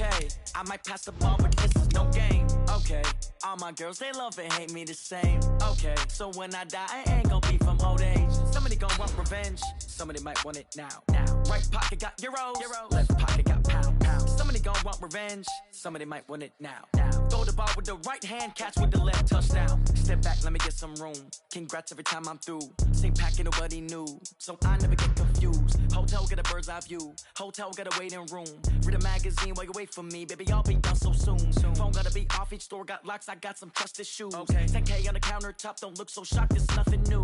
Okay, I might pass the ball, but this is no game. Okay, all my girls, they love and hate me the same. Okay, so when I die, I ain't gonna be from old age. Somebody gonna want revenge, somebody might want it now. Right pocket got euros, left pocket got pounds. Somebody gonna want revenge, somebody might want it now. Throw the ball with the right hand, catch with the left, touchdown. Step back, let me get some room. Congrats every time I'm through. Same packet, nobody knew, so I never get confused. Hotel get a bird's eye view, hotel get a waiting room. Read a magazine while you wait for me, baby, I'll be done so soon. Phone gotta be off, each store got locks, I got some trusted shoes. 10K on the countertop, don't look so shocked, it's nothing new.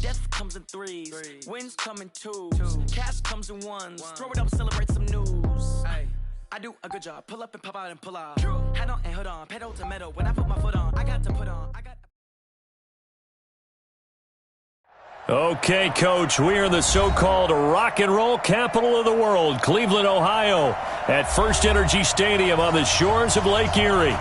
Death comes in threes, wins come in twos, cash comes in ones. Throw it up, celebrate some news. I do a good job, pull up and pop out and pull out. Head on and hood on, pedal to metal. When I put my foot on, I got to put on. Okay, Coach, we are in the so-called rock and roll capital of the world, Cleveland, Ohio, at First Energy Stadium on the shores of Lake Erie.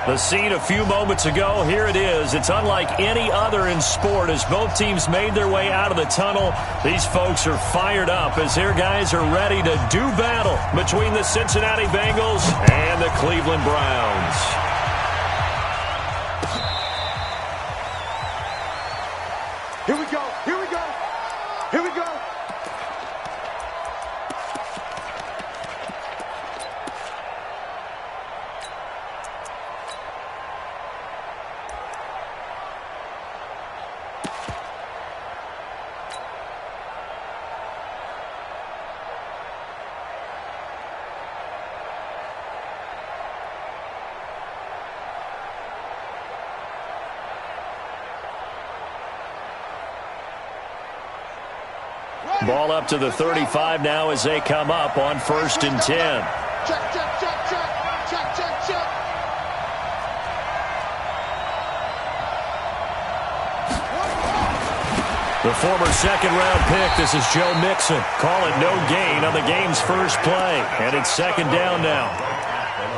The scene a few moments ago, here it is. It's unlike any other in sport as both teams made their way out of the tunnel. These folks are fired up as their guys are ready to do battle between the Cincinnati Bengals and the Cleveland Browns. Here we go. Here we go. Here we go. Ball up to the 35 now as they come up on 1st and 10. Check, check, check, check. Check, check, check. The former second-round pick, this is Joe Mixon. Call it no gain on the game's first play. And it's 2nd down now.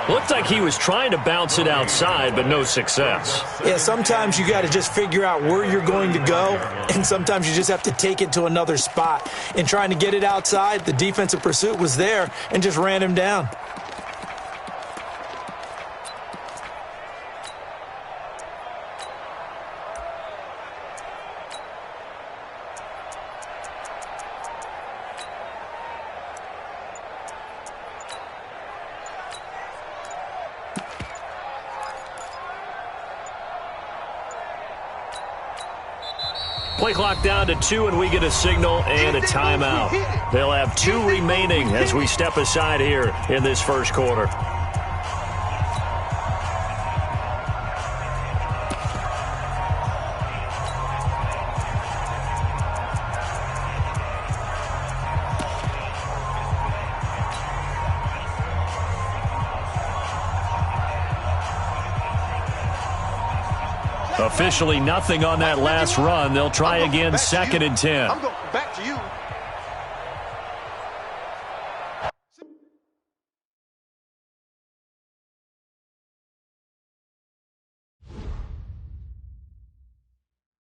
Looked like he was trying to bounce it outside, but no success. Yeah, sometimes you got to just figure out where you're going to go, and sometimes you just have to take it to another spot. And trying to get it outside, the defensive pursuit was there and just ran him down. Play clock down to 2, and we get a signal and a timeout. They'll have 2 remaining as we step aside here in this first quarter. Officially nothing on that last run. They'll try again 2nd and 10. I'm going back to you.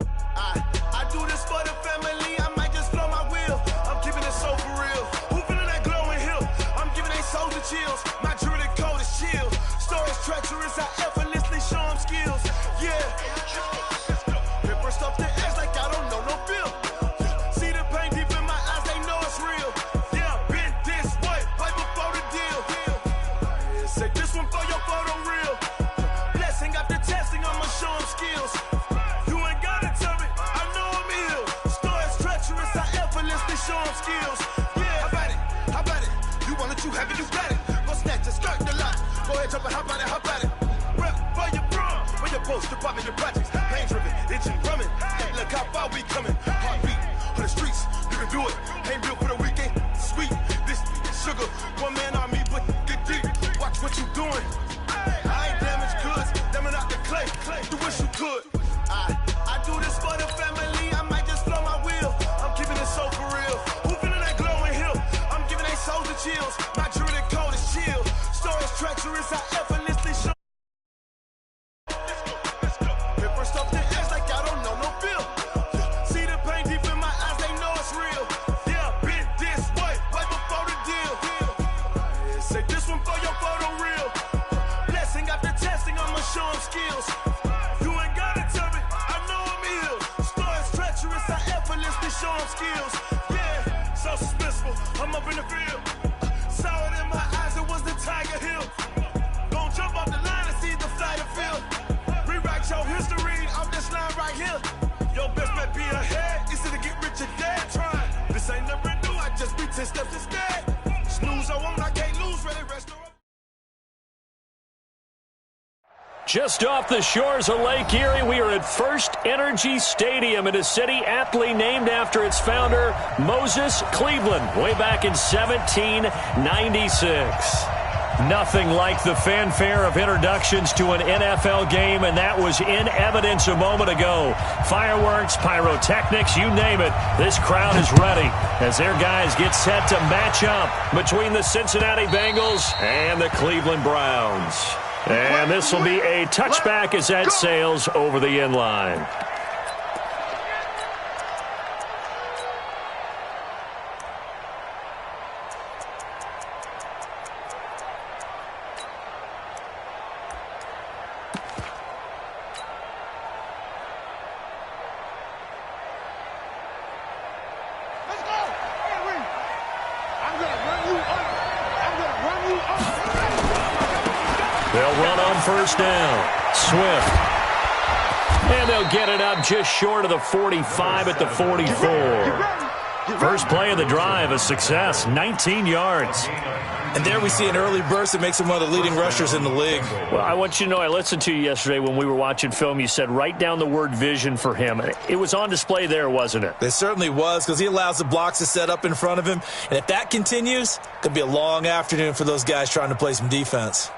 I do this for the family. I might just blow my wheel. I'm keeping it so for real. Who feeling that glowing hill? I'm giving they souls the chills. My jewelry code is chill. Stories treacherous. I effortlessly show them skills. Yeah. Paper stuff the edge like I don't know no feel. See the pain deep in my eyes, they know it's real. Yeah, been this way, right before the deal. Say this one for your photo reel. Blessing after testing, I'ma show them skills. You ain't gotta tell me, I know I'm ill. Stories treacherous, I effortlessly show them skills. Yeah, how about it? How about it? You want it, you have it, you got it. Go snatch it, skirt the lot. Go ahead, jump it, how about it? How about it? Rep for your bro, where your post, department, your projects. Pain driven, itching, drumming. Hey, look how far we coming. Heartbeat on the streets, you can do it. Ain't built for the weekend. Sweet, this sugar, one man army, but get deep. Watch what you doing. I ain't damaged goods, damn out the clay. You wish you could. I do this for the family. I might just blow my wheel. I'm keeping it so for real. Who feeling that glowing hill? I'm giving they souls the chills. My jewelry code is chill. Stories treacherous, I effortlessly show. Paper stuff the edge like I don't know no feel. See the pain deep in my eyes, they know it's real. Yeah, been this way, right before the deal. Say this one for your photo show them skills. You ain't gotta tell me, I know I'm ill. Stories treacherous, I effortlessly show them skills. Yeah, so suspenseful, I'm up in the field. Saw it in my eyes, it was the Tiger Hill. Gon' jump off the line and see the flight of field. Rewrite your history, I'm this line right here. Your best bet be ahead, easy to get rich or dead. Try, this ain't never new, I just be 10 steps instead. Snooze, I won't, I can't lose, ready, restaurant. Just off the shores of Lake Erie, we are at First Energy Stadium in a city aptly named after its founder, Moses Cleveland, way back in 1796. Nothing like the fanfare of introductions to an NFL game, and that was in evidence a moment ago. Fireworks, pyrotechnics, you name it. This crowd is ready as their guys get set to match up between the Cincinnati Bengals and the Cleveland Browns. And this will be a touchback as that sails over the end line. They'll run on first down. Swift. And they'll get it up just short of the 45 at the 44. First play of the drive, a success, 19 yards. And there we see an early burst that makes him one of the leading rushers in the league. Well, I want you to know, I listened to you yesterday when we were watching film. You said write down the word vision for him. It was on display there, wasn't it? It certainly was, because he allows the blocks to set up in front of him. And if that continues, it could be a long afternoon for those guys trying to play some defense.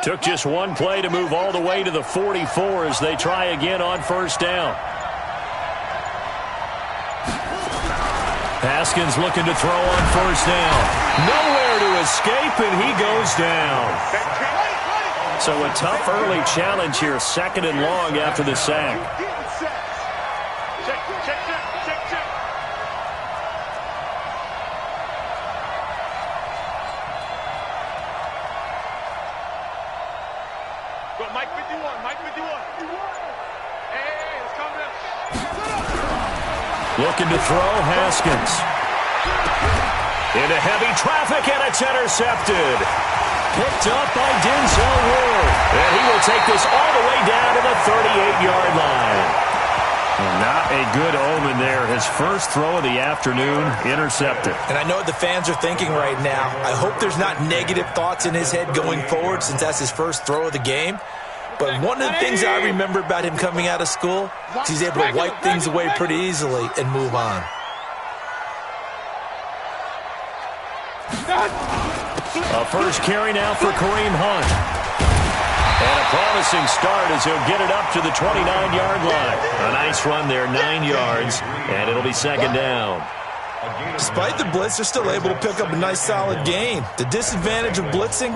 Took just one play to move all the way to the 44 as they try again on first down. Haskins looking to throw on first down. Nowhere to escape, and he goes down. So a tough early challenge here, second and long after the sack. Looking to throw, Haskins. Into heavy traffic, and it's intercepted. Picked up by Denzel Ward. And he will take this all the way down to the 38-yard line. Not a good omen there. His first throw of the afternoon, intercepted. And I know what the fans are thinking right now. I hope there's not negative thoughts in his head going forward since that's his first throw of the game. But one of the things I remember about him coming out of school is he's able to wipe things away pretty easily and move on. A first carry now for Kareem Hunt. And a promising start as he'll get it up to the 29-yard line. A nice run there, 9 yards, and it'll be second down. Despite the blitz, they're still able to pick up a nice solid gain. The disadvantage of blitzing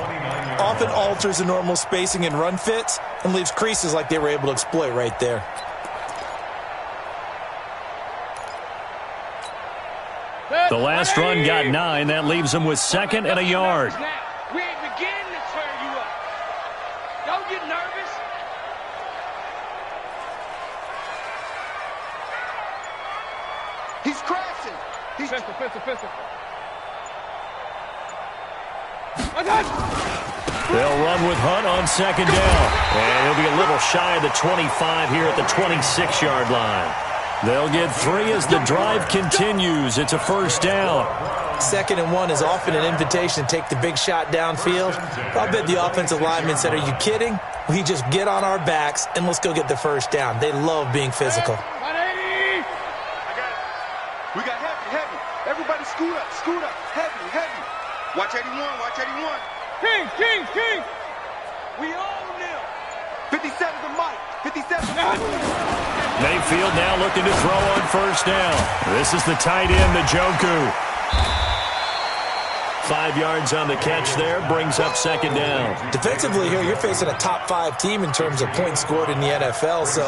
often alters the normal spacing and run fits and leaves creases like they were able to exploit right there. The last run got 9. That leaves them with second and a yard. We ain't beginning to turn you up. Don't get nervous. He's crashing. He's Pistol. They'll run with Hunt on second down. And he'll be a little shy of the 25 here at the 26-yard line. They'll get 3 as the drive continues. It's a first down. Second and 1 is often an invitation to take the big shot downfield. I'll bet the offensive lineman said, "Are you kidding? We just get on our backs and let's go get the first down." They love being physical. 180. We got heavy. Everybody scoot up. Heavy. Watch 81. King. We own them. 57 to Mike. 57. Mayfield now looking to throw on first down. This is the tight end, Njoku. 5 yards on the catch there, brings up second down. Defensively here, you're facing a top 5 team in terms of points scored in the NFL. So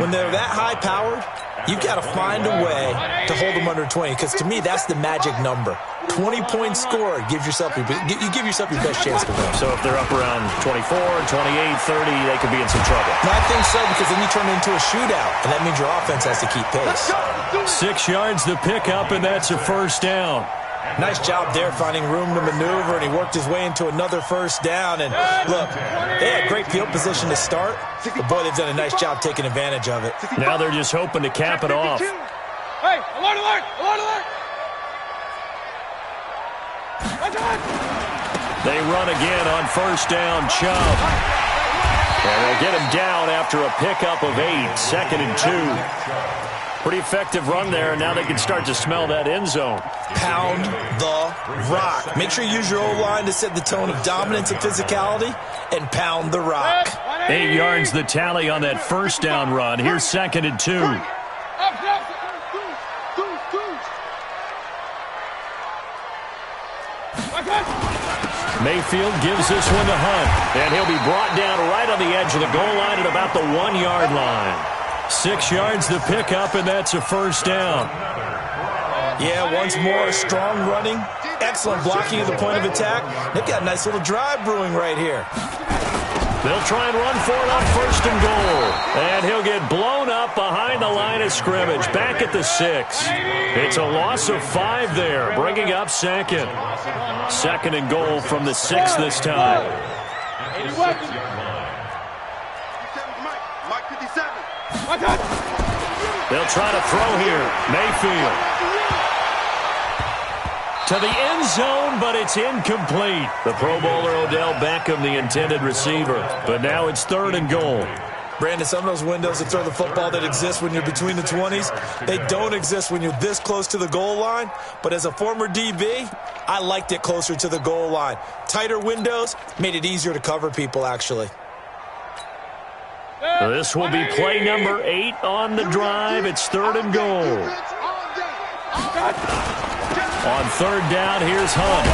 when they're that high-powered, you've got to find a way to hold them under 20, because to me, that's the magic number. 20 points scored, you give yourself your best chance to win. So if they're up around 24, 28, 30, they could be in some trouble. I think so, because then you turn it into a shootout, and that means your offense has to keep pace. 6 yards the pickup, and that's a first down. Nice job there finding room to maneuver, and he worked his way into another first down. And look, they had great field position to start, but boy, they've done a nice job taking advantage of it. Now they're just hoping to cap it off. Hey, alert, alert, alert, alert! They run again on first down, Chubb. And they'll get him down after a pickup of 8, 2nd and 2. Pretty effective run there, and now they can start to smell that end zone. Pound the rock. Make sure you use your O-line to set the tone of dominance and physicality, and pound the rock. 8 yards the tally on that first down run. Here's 2nd and 2. Mayfield gives this one to Hunt, and he'll be brought down right on the edge of the goal line at about the 1-yard line. 6 yards the pickup, and that's a first down. Yeah, once more, strong running, excellent blocking at the point of attack. They've got a nice little drive brewing right here. They'll try and run for it on first and goal. And he'll get blown up behind the line of scrimmage, back at the 6. It's a loss of 5 there, bringing up second. 2nd and goal from the 6 this time. They'll try to throw here. Mayfield to the end zone, but it's incomplete. The Pro Bowler Odell Beckham, the intended receiver. But now it's 3rd and goal. Brandon, some of those windows to throw the football that exist when you're between the 20s, they don't exist when you're this close to the goal line. But as a former DB, I liked it closer to the goal line. Tighter windows made it easier to cover people, actually. This will be play number 8 on the drive. It's 3rd and goal. On 3rd down, here's Hunt.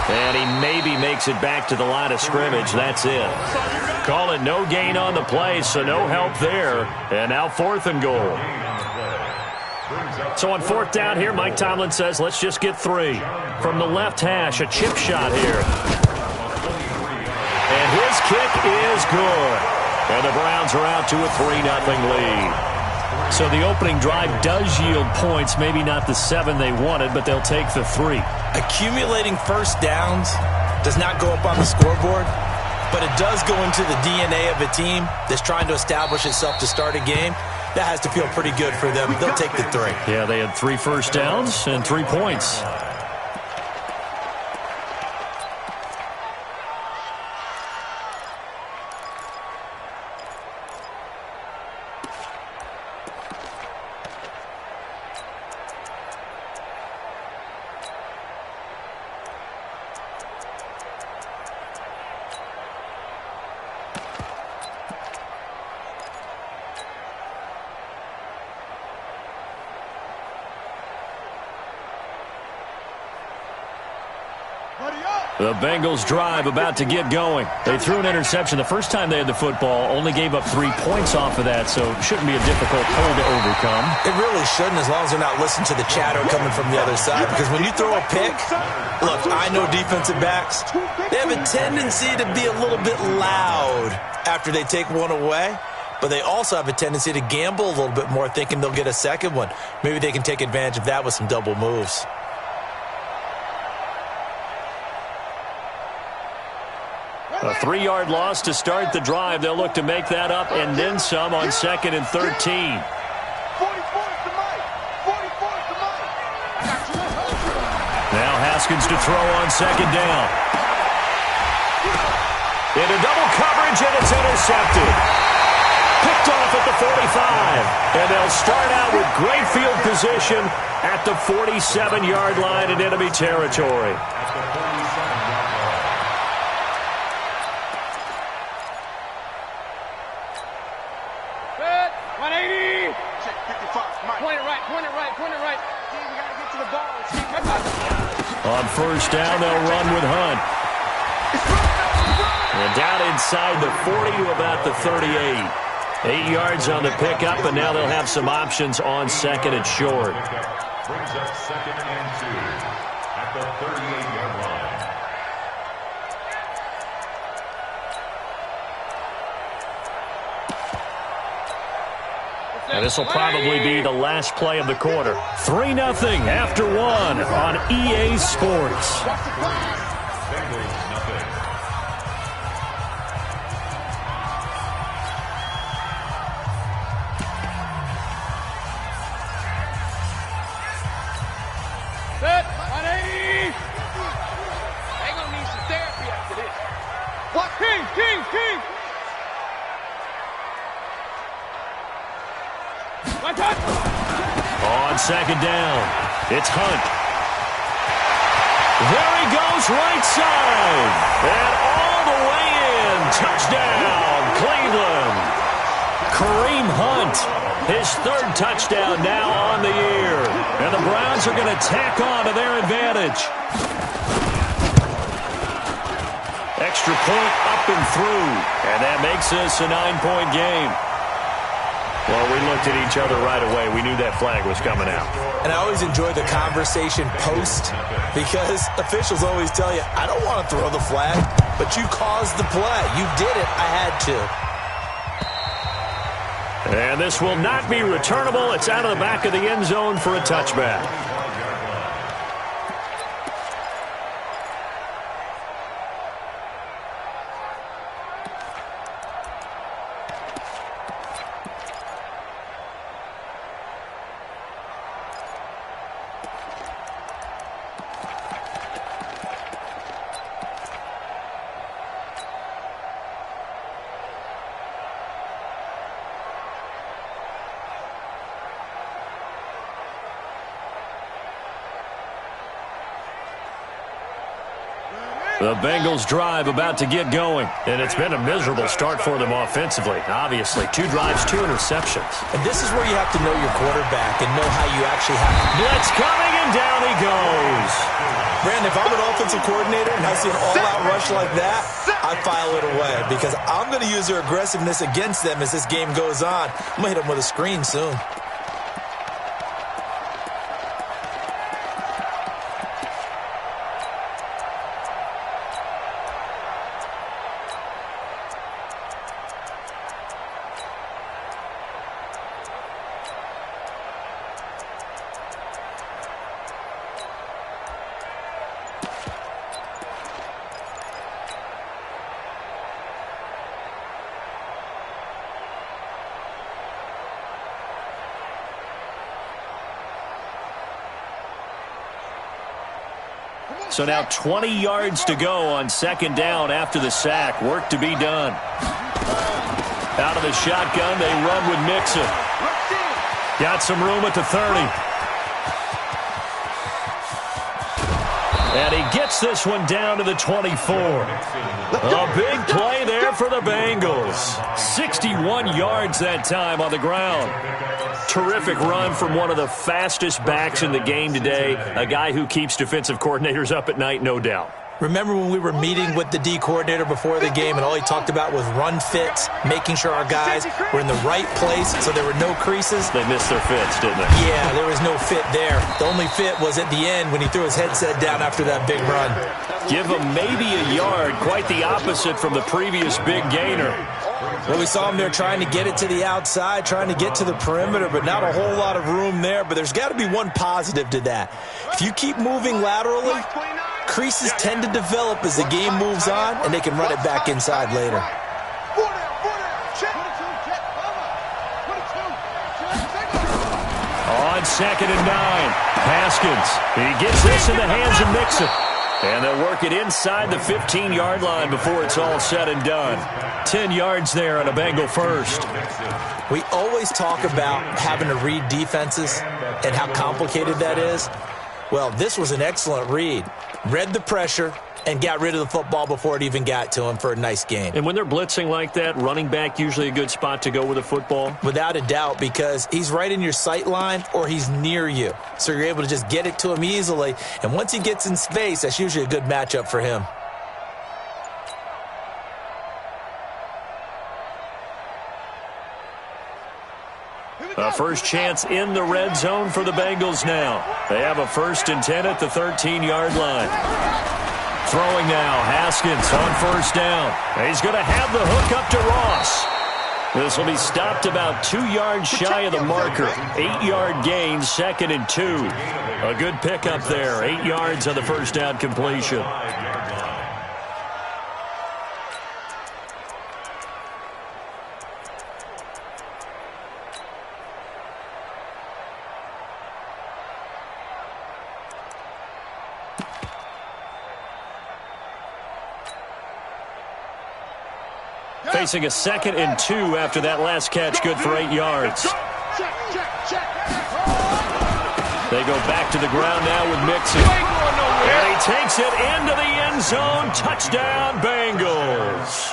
And he maybe makes it back to the line of scrimmage. That's it. Call it no gain on the play, so no help there. And now 4th and goal. So on 4th down here, Mike Tomlin says, let's just get 3. From the left hash, a chip shot here. And his kick is good. And the Browns are out to a 3-0 lead. So the opening drive does yield points, maybe not the 7 they wanted, but they'll take the 3. Accumulating first downs does not go up on the scoreboard, but it does go into the DNA of a team that's trying to establish itself to start a game. That has to feel pretty good for them. They'll take the 3. Yeah, they had 3 first downs and 3 points. The Bengals drive about to get going. They threw an interception the first time they had the football, only gave up 3 points off of that, so it shouldn't be a difficult hole to overcome. It really shouldn't, as long as they're not listening to the chatter coming from the other side, because when you throw a pick, look, I know defensive backs, they have a tendency to be a little bit loud after they take one away, but they also have a tendency to gamble a little bit more, thinking they'll get a second one. Maybe they can take advantage of that with some double moves. A 3-yard loss to start the drive. They'll look to make that up and then some on 2nd and 13. Now Haskins to throw on 2nd down. Into double coverage, and it's intercepted. Picked off at the 45. And they'll start out with great field position at the 47-yard line in enemy territory. On first down, they'll run with Hunt. And down inside the 40 to about the 38. 8 yards on the pickup, and now they'll have some options on second and short. Brings up second and 2 at the 38-yard line. And this will probably be the last play of the quarter. 3-0 after 1 on EA Sports. Bengals nothing. Set. 180. They gonna need some therapy after this. What? King. One touch. On second down, it's Hunt. There he goes, right side. And all the way in. Touchdown, Cleveland. Kareem Hunt, his third touchdown now on the year. And the Browns are going to tack on to their advantage. Extra point up and through. And that makes this a 9-point game. Well, we looked at each other right away. We knew that flag was coming out. And I always enjoy the conversation post because officials always tell you, I don't want to throw the flag, but you caused the play. You did it. I had to. And this will not be returnable. It's out of the back of the end zone for a touchback. The Bengals drive about to get going, and it's been a miserable start for them offensively. Obviously, 2 drives, 2 interceptions. And this is where you have to know your quarterback and know how you actually have to. Blitz coming, and down he goes. Brandon, if I'm an offensive coordinator and I see an all-out rush like that, I file it away because I'm going to use their aggressiveness against them as this game goes on. I'm going to hit them with a screen soon. So now 20 yards to go on second down after the sack. Work to be done. Out of the shotgun, they run with Mixon. Got some room at the 30. And he gets this one down to the 24. A big play there for the Bengals. 61 yards that time on the ground. Terrific run from one of the fastest backs in the game today. A guy who keeps defensive coordinators up at night, no doubt. Remember when we were meeting with the D coordinator before the game and all he talked about was run fits, making sure our guys were in the right place so there were no creases? They missed their fits, didn't they? Yeah, there was no fit there. The only fit was at the end when he threw his headset down after that big run. Give him maybe a yard, quite the opposite from the previous big gainer. Well, we saw him there trying to get it to the outside, trying to get to the perimeter, but not a whole lot of room there. But there's got to be one positive to that. If you keep moving laterally, creases tend to develop as the game moves on, and they can run it back inside later. On second and 9, Haskins. He gets this in the hands of Mixon. And they'll work it inside the 15-yard line before it's all said and done. 10 yards there on a Bengal first. We always talk about having to read defenses and how complicated that is. Well, this was an excellent read. Read the pressure, and got rid of the football before it even got to him for a nice gain. And when they're blitzing like that, running back usually a good spot to go with a football? Without a doubt, because he's right in your sight line or he's near you. So you're able to just get it to him easily. And once he gets in space, that's usually a good matchup for him. A first chance in the red zone for the Bengals now. They have a 1st and 10 at the 13-yard line. Throwing now, Haskins on 1st down. He's going to have the hook up to Ross. This will be stopped about 2 yards shy of the marker. 8-yard gain, 2nd and 2. A good pickup there, 8 yards on the 1st down completion. Facing a 2nd and 2 after that last catch, good for 8 yards. They go back to the ground now with Mixon. And he takes it into the end zone. Touchdown, Bengals.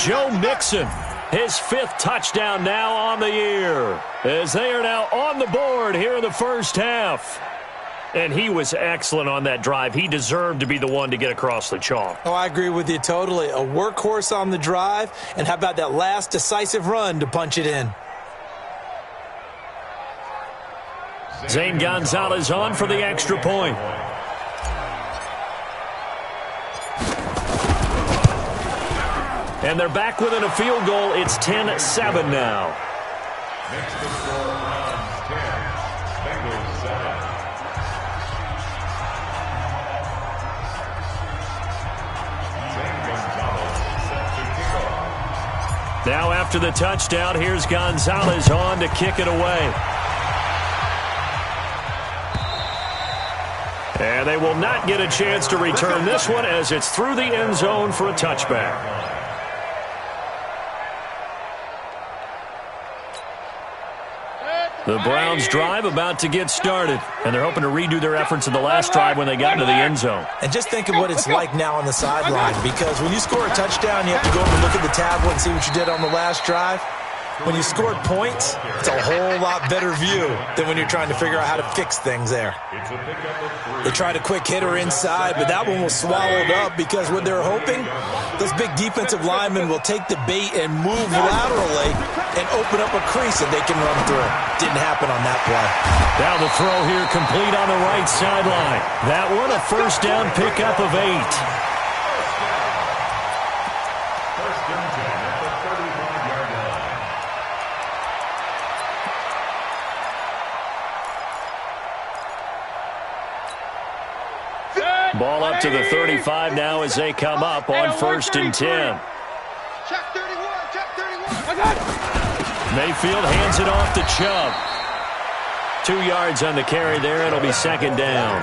Joe Mixon, his 5th touchdown now on the year, as they are now on the board here in the first half. And he was excellent on that drive. He deserved to be the one to get across the chalk. Oh, I agree with you totally. A workhorse on the drive, and how about that last decisive run to punch it in? Zane Gonzalez on for the extra point. And they're back within a field goal. It's 10-7 now. Next to score, Browns 10, Bengals 7. Now after the touchdown, here's Gonzalez on to kick it away. And they will not get a chance to return this one as it's through the end zone for a touchback. The Browns drive about to get started, and they're hoping to redo their efforts in the last drive when they got into the end zone. And just think of what it's like now on the sideline, because when you score a touchdown, you have to go over and look at the tablet and see what you did on the last drive. When you scored points, it's a whole lot better view than when you're trying to figure out how to fix things there. They tried a quick hitter inside, but that one was swallowed up because what they're hoping, those big defensive linemen will take the bait and move laterally and open up a crease that they can run through. Didn't happen on that play. Now the throw here complete on the right sideline. That one a 1st down pickup of 8. First and 10 at the 35-yard line. Ball up to the 35 now as they come up on 1st and 10. Check 31, check 31. I got it. Mayfield hands it off to Chubb. 2 yards on the carry there. It'll be 2nd down.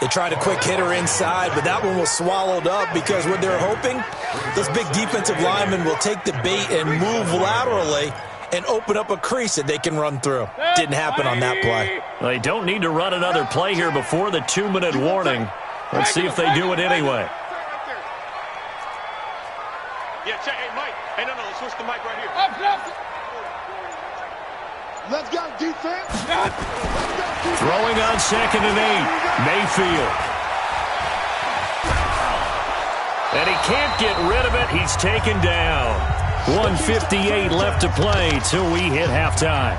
They tried a quick hitter inside, but that one was swallowed up because what they're hoping, those big defensive linemen will take the bait and move laterally and open up a crease that they can run through. Didn't happen on that play. They don't need to run another play here before the 2-minute warning. Let's see if they do it anyway. Yeah, check. Hey, Mike. Hey, no, switch the mic right here. Let's go, defense. Throwing on 2nd and 8. Mayfield. And he can't get rid of it. He's taken down. 1:58 left to play till we hit halftime.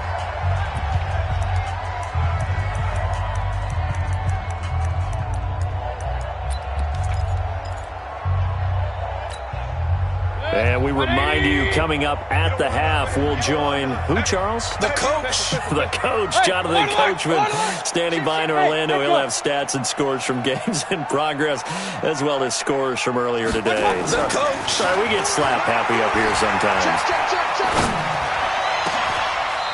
And we remind you, coming up at the half, we'll join who, Charles? The coach. The coach, Jonathan Coachman, standing by in Orlando. He'll have stats and scores from games in progress, as well as scores from earlier today. The coach. Sorry, we get slap happy up here sometimes.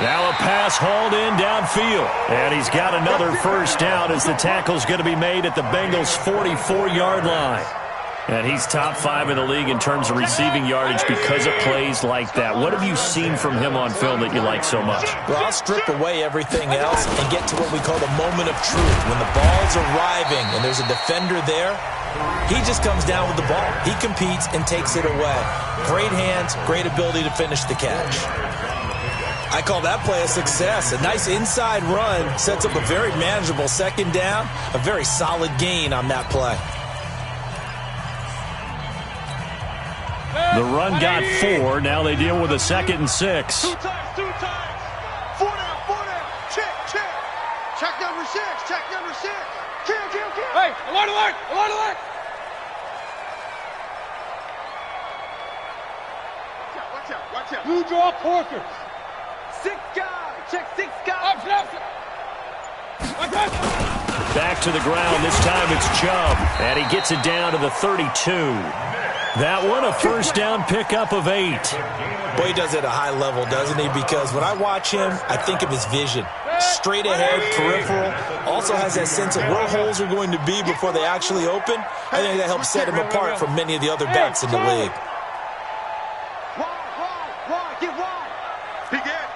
Now a pass hauled in downfield. And he's got another 1st down as the tackle's going to be made at the Bengals' 44-yard line. And he's top 5 in the league in terms of receiving yardage because of plays like that. What have you seen from him on film that you like so much? Well, I'll strip away everything else and get to what we call the moment of truth. When the ball's arriving and there's a defender there, he just comes down with the ball. He competes and takes it away. Great hands, great ability to finish the catch. I call that play a success. A nice inside run sets up a very manageable second down, a very solid gain on that play. The run got 4. Now they deal with a 2nd and 6. 2 times. 4 down. Check. Check number 6. Kill. Hey, alert! Watch out. Blue draw Porker. 6 guys. Check 6 guys. Back to the ground. This time it's Chubb. And he gets it down to the 32. That one, a first down pickup of 8. Boy, he does it at a high level, doesn't he? Because when I watch him, I think of his vision. Straight ahead, peripheral. Also has that sense of where holes are going to be before they actually open. I think that helps set him apart from many of the other backs in the league. Wide. Get wide. Big edge.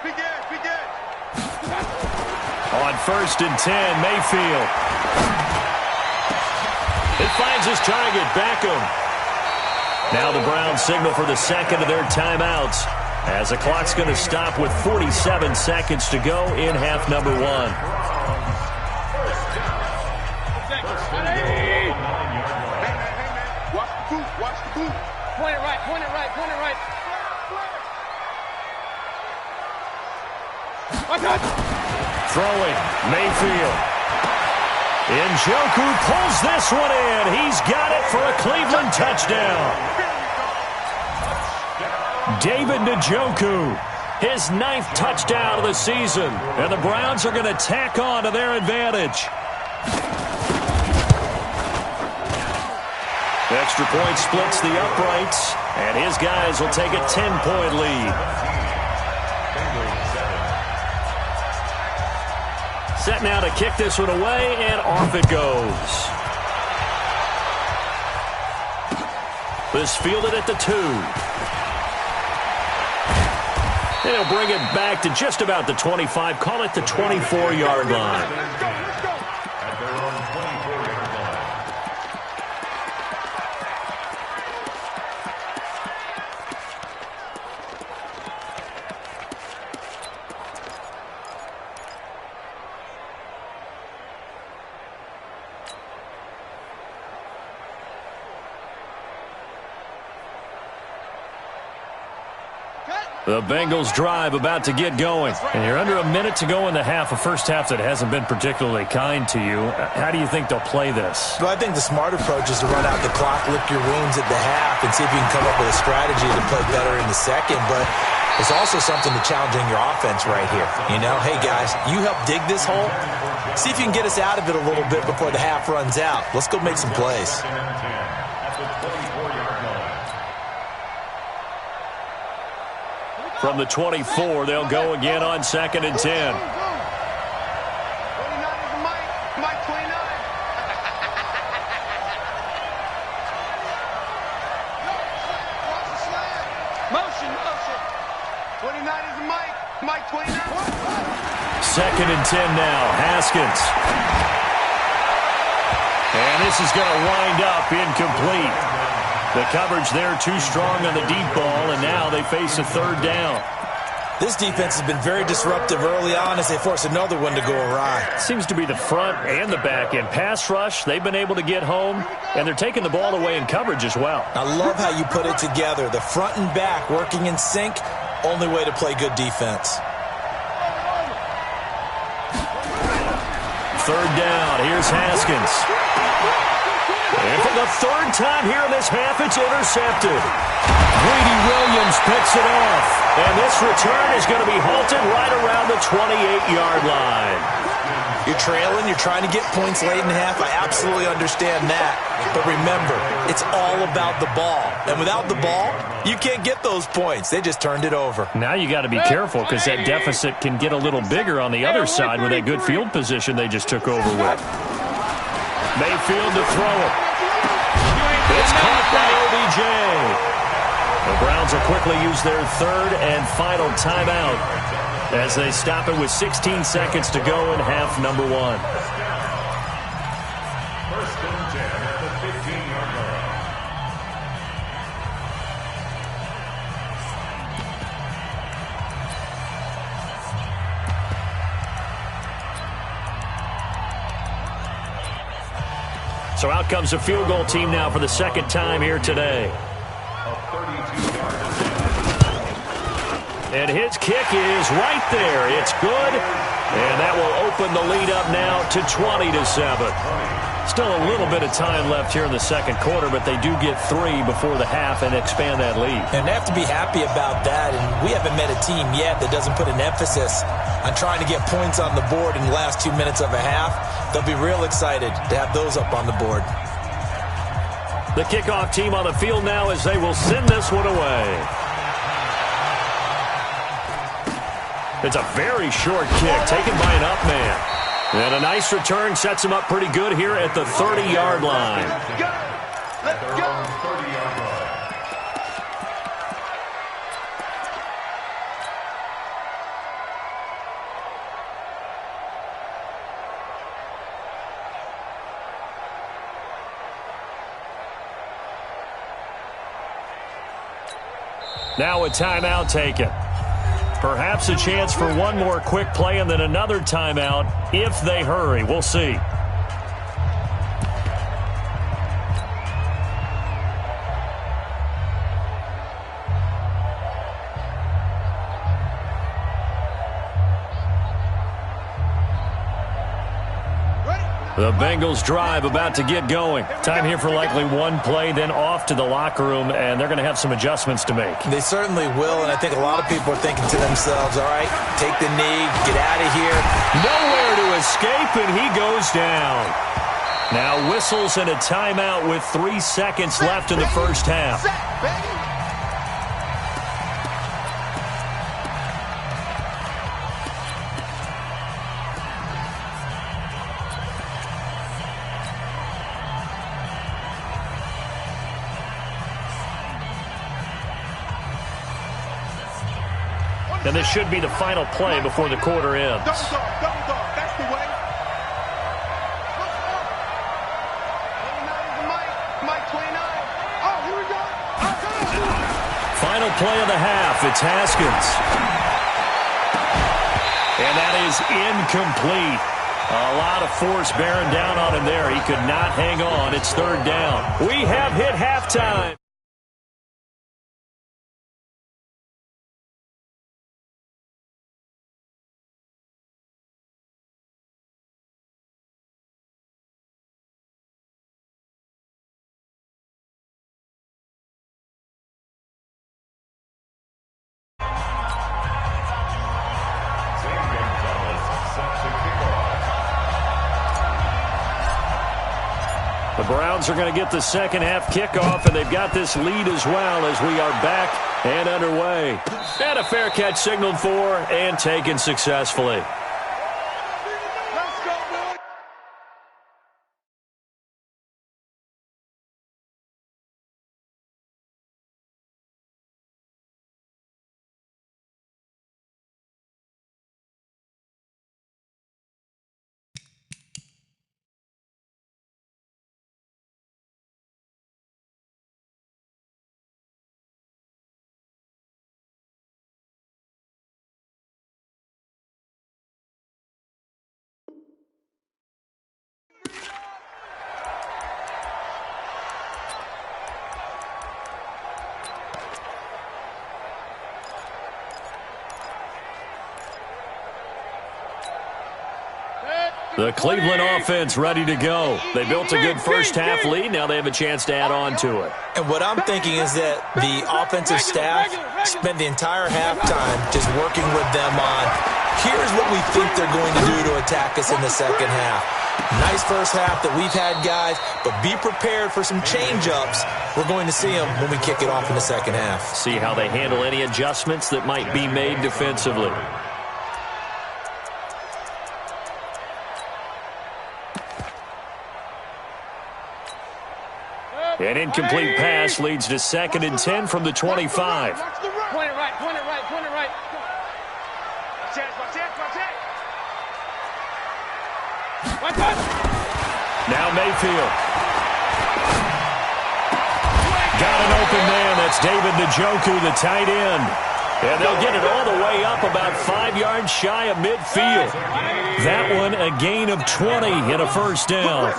On 1st and 10, Mayfield. It finds his target, Beckham. Now the Browns signal for the second of their timeouts as the clock's going to stop with 47 seconds to go in half number 1. Watch the boot. Point it right. Throwing, Mayfield. Njoku pulls this one in. He's got it for a Cleveland touchdown. David Njoku, his 9th touchdown of the season. And the Browns are going to tack on to their advantage. Extra point splits the uprights, and his guys will take a 10-point lead. Set now to kick this one away, and off it goes. This fielded at the 2. And he'll bring it back to just about the 25. Call it the 24-yard line. At their own 24-yard line. The Bengals drive about to get going. And you're under a minute to go in the half, a first half that hasn't been particularly kind to you. How do you think they'll play this? Well, I think the smart approach is to run out the clock, lick your wounds at the half, and see if you can come up with a strategy to play better in the second. But there's also something to challenging your offense right here. You know, hey, guys, you help dig this hole. See if you can get us out of it a little bit before the half runs out. Let's go make some plays. At the 24-yard line. From the 24, they'll go again on 2nd and 10. 29 is Mike 29. Motion. 29 is Mike 29. 2nd and 10 now. Haskins. And this is going to wind up incomplete. The coverage there too strong on the deep ball, and now they face a 3rd down. This defense has been very disruptive early on as they force another one to go awry. Seems to be the front and the back end. Pass rush, they've been able to get home, and they're taking the ball away in coverage as well. I love how you put it together. The front and back working in sync, only way to play good defense. 3rd down, here's Haskins. And for the 3rd time here in this half, it's intercepted. Greedy Williams picks it off. And this return is going to be halted right around the 28-yard line. You're trailing, you're trying to get points late in the half. I absolutely understand that. But remember, it's all about the ball. And without the ball, you can't get those points. They just turned it over. Now you got to be careful because that deficit can get a little bigger on the other side with that good field position they just took over with. Mayfield to throw it. It's caught by OBJ. The Browns will quickly use their third and final timeout as they stop it with 16 seconds to go in half number one. First and 10 at the 15-yard line. So out comes a field goal team now for the second time here today. And his kick is right there. It's good. And that will open the lead up now to 20-7. Still a little bit of time left here in the second quarter, but they do get 3 before the half and expand that lead. And they have to be happy about that. And we haven't met a team yet that doesn't put an emphasis on trying to get points on the board in the last 2 minutes of a half. They'll be real excited to have those up on the board. The kickoff team on the field now as they will send this one away. It's a very short kick taken by an up man. And a nice return sets him up pretty good here at the 30-yard line. Let's go. Now a timeout taken. Perhaps a chance for one more quick play and then another timeout if they hurry. We'll see. The Bengals drive about to get going. Time here for likely one play, then off to the locker room, and they're going to have some adjustments to make. They certainly will, and I think a lot of people are thinking to themselves, all right, take the knee, get out of here. Nowhere to escape, and he goes down. Now whistles and a timeout with 3 seconds left in the first half. And this should be the final play before the quarter ends. Double dog. That's the way. Mike 29. Oh, here we go. Final play of the half. It's Haskins. And that is incomplete. A lot of force bearing down on him there. He could not hang on. It's third down. We have hit halftime. The Browns are going to get the second half kickoff, and they've got this lead as well as we are back and underway. And a fair catch signaled for and taken successfully. The Cleveland offense ready to go. They built a good first half lead. Now they have a chance to add on to it. And what I'm thinking is that the offensive staff spent the entire halftime just working with them on, here's what we think they're going to do to attack us in the second half. Nice first half that we've had, guys, but be prepared for some change-ups. We're going to see them when we kick it off in the second half. See how they handle any adjustments that might be made defensively. An incomplete pass leads to 2nd and 10 from the 25. Point it right, point it right, point it right. Watch it, watch it, watch it. Watch it. Now Mayfield. Got an open man. That's David Njoku, the tight end. And they'll get it all the way up about 5 yards shy of midfield. That one a gain of 20 and a first down. Alert,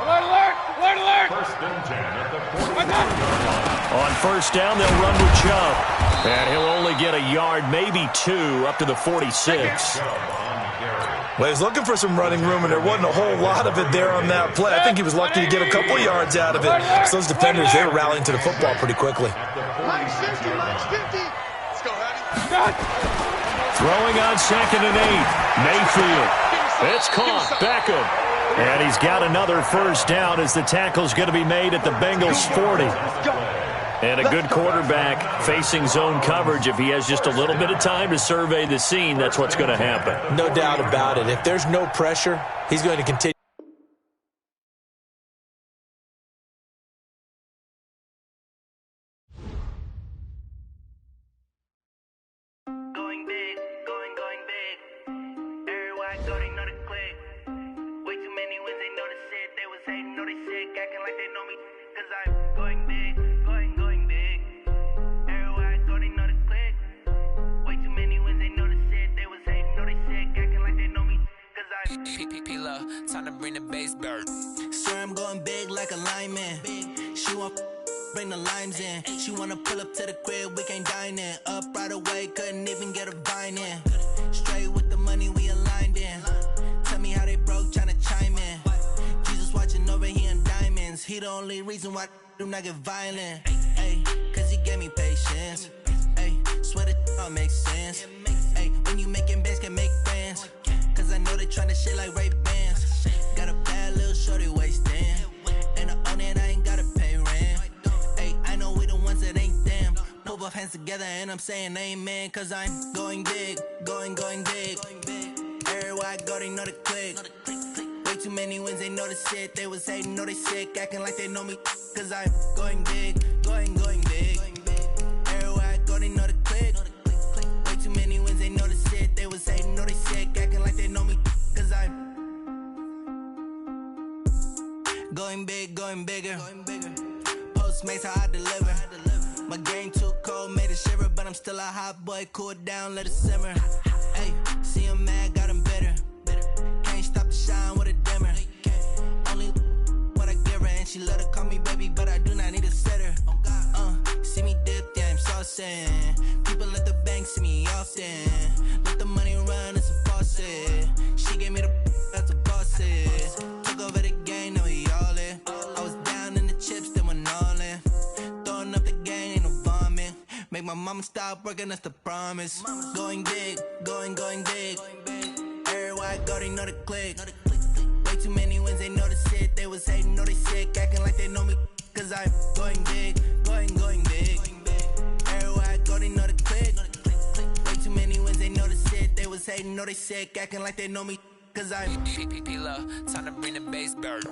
alert, alert, alert. First and 10 at the 40. On first down, they'll run with Chubb. And he'll only get a yard, maybe 2, up to the 46. Well, he was looking for some running room, and there wasn't a whole lot of it there on that play. I think he was lucky to get a couple yards out of it. So those defenders, they were rallying to the football pretty quickly. Max 50, Max 50. Let's go, Hattie. Throwing on 2nd and 8. Mayfield. It's caught. Beckham. And he's got another first down as the tackle's going to be made at the Bengals 40. And a good quarterback facing zone coverage. If he has just a little bit of time to survey the scene, that's what's going to happen. No doubt about it. If there's no pressure, he's going to continue. Going big, going big. Everywhere I go, they know the click. Way too many wins, they know the shit. They was hating, know they sick, acting like they know me. Cause I'm going big, going big. Everywhere I go, they know the click. Way too many wins, they know the shit. They was hating, know they sick, acting like they know me. Cause I'm P-P-P-Love, time to bring the bass bird. swear I'm going big like a lineman. She want bring the limes in. She wanna pull up to the crib, we can't dine in. Up right away, couldn't even get a vine in. Straight with the money we aligned in. Tell me how they broke, tryna chime in. Jesus watching over here in diamonds. He the only reason why do not get violent. Ay, cause he gave me patience. Ay, swear that all makes sense. Ay, when you making bands, can make friends. Cause I know they tryna shit like Ray Bans. Got a bad little shorty wasting. And I own it, I ain't gotta pay rent. Ay, I know we the ones that ain't them. Pull both hands together and I'm saying amen. Cause I'm going big, going big. Everywhere I go, they know the click. Way too many wins, they know the shit. They was hating, know they sick, acting like they know me. Cause I'm going big, going big. Everywhere I go, they know the click. Way too many wins, they know the shit. They was hating, know they sick, acting like they know me. Cause I'm going big, going bigger. Postmates how I deliver. My game too cold, made it shiver, but I'm still a hot boy. Cool it down, let it simmer. Hey, see him mad, got him bitter. Can't stop the shine with a dimmer. Only what I give her, and she love to call me baby, but I do not need a sitter. See me dip, yeah, I'm saucing. People at the bank see me often. Let the money run, it's a faucet. She gave me the that's a faucet. Took over the game, now we all in. I was down in the chips, then went all in. Throwing up the game, ain't no vomit. Make my mama stop working, that's the promise. Going big, going big. Everywhere I go, they know the click. Way too many wins, they know the shit. They was hating, know they sick, acting like they know me. Cause I'm going big, going big. Everywhere I go, they know the click. Way too many wins, they know the shit. They was hating, know they sick, acting like they know me. Cause I'm P-P-P-Love, time to bring the bass bird.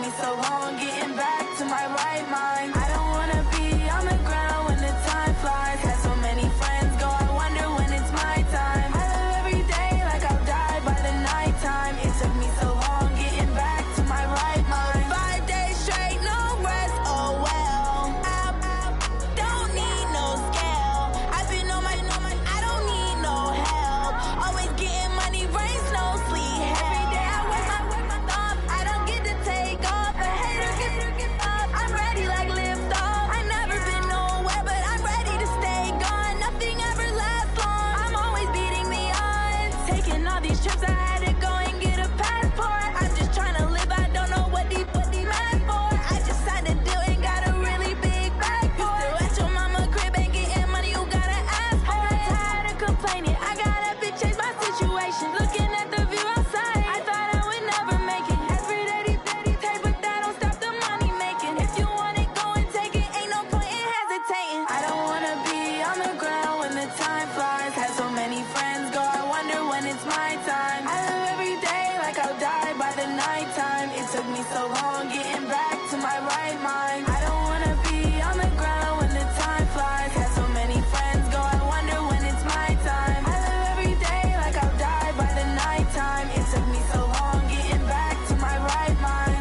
me so long getting back to my right mind. I don't wanna be on the ground when the time flies. Had so many friends go, I wonder when it's my time. I live every day like I'll die by the nighttime. It took me so long getting back to my right mind. 5 days straight, no rest, oh well. I don't need no scale. I've been on my, I don't need no help. Always getting money, rains, no sleep. Every day I work my thumb. I don't get to take off. The haters get up. I'm ready like lift off. I never been nowhere, but I'm ready to stay gone. Nothing ever lasts long. I'm always beating the odds. Taking all these trips, I had to go and get a passport. I'm just trying to live. I don't know what these mad for. I just signed a deal and got a really big bag for it. Still at your mama crib and getting money, you gotta ask for it. Tired of complaining, I gotta change my situation. Looking at the view outside, I thought I would never make it. Every day they take, but that don't stop the money making. If you want it, go and take it. Ain't no point in hesitating. I don't wanna be on the ground when the time flies. Had so many friends go, I wonder when it's my time. I live every day like I'll die by the nighttime. It took me so long getting back to my right mind. I don't wanna be on the ground when the time flies. Had so many friends go, I wonder when it's my time. I live every day like I'll die by the nighttime. It took me so long getting back to my right mind.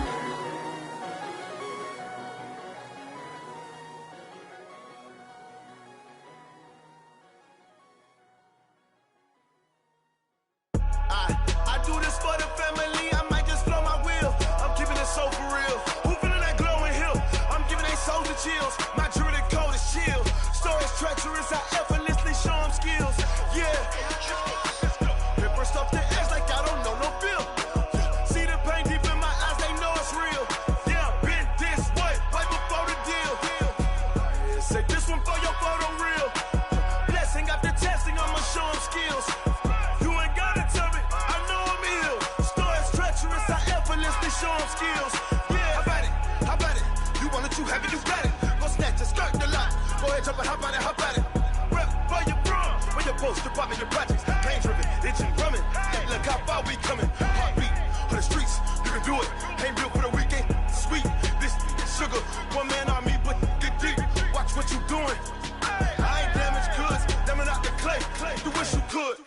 I do this for the family, I might just blow my wheel. I'm keeping it so for real. Who feeling that glowing hill? I'm giving they souls the chills. My jewelry code is chill. Stories treacherous, I effortlessly show them skills. Yeah. Paper stuff the edge like I don't know no feel. See the pain deep in my eyes, they know it's real. Yeah, been this way, right before the deal. Say this one for your photo real. Blessing after testing, I'ma show them skills. You ain't gotta tell me, I know I'm ill. Stories treacherous, I effortlessly show them skills. Yeah, how about it? You want it, you have it, you got it. Go snatch it, skirt the lot. Go ahead, jump it, how about it? Rep for your brum, for your post, department, your projects. Pain driven, itching, drumming. Look how far we coming. Heartbeat on the streets, you can do it. Ain't built for the weekend, sweet. This sugar, one man army, but get deep. Watch what you doing. I ain't damaged goods, damn out the clay. You wish you could.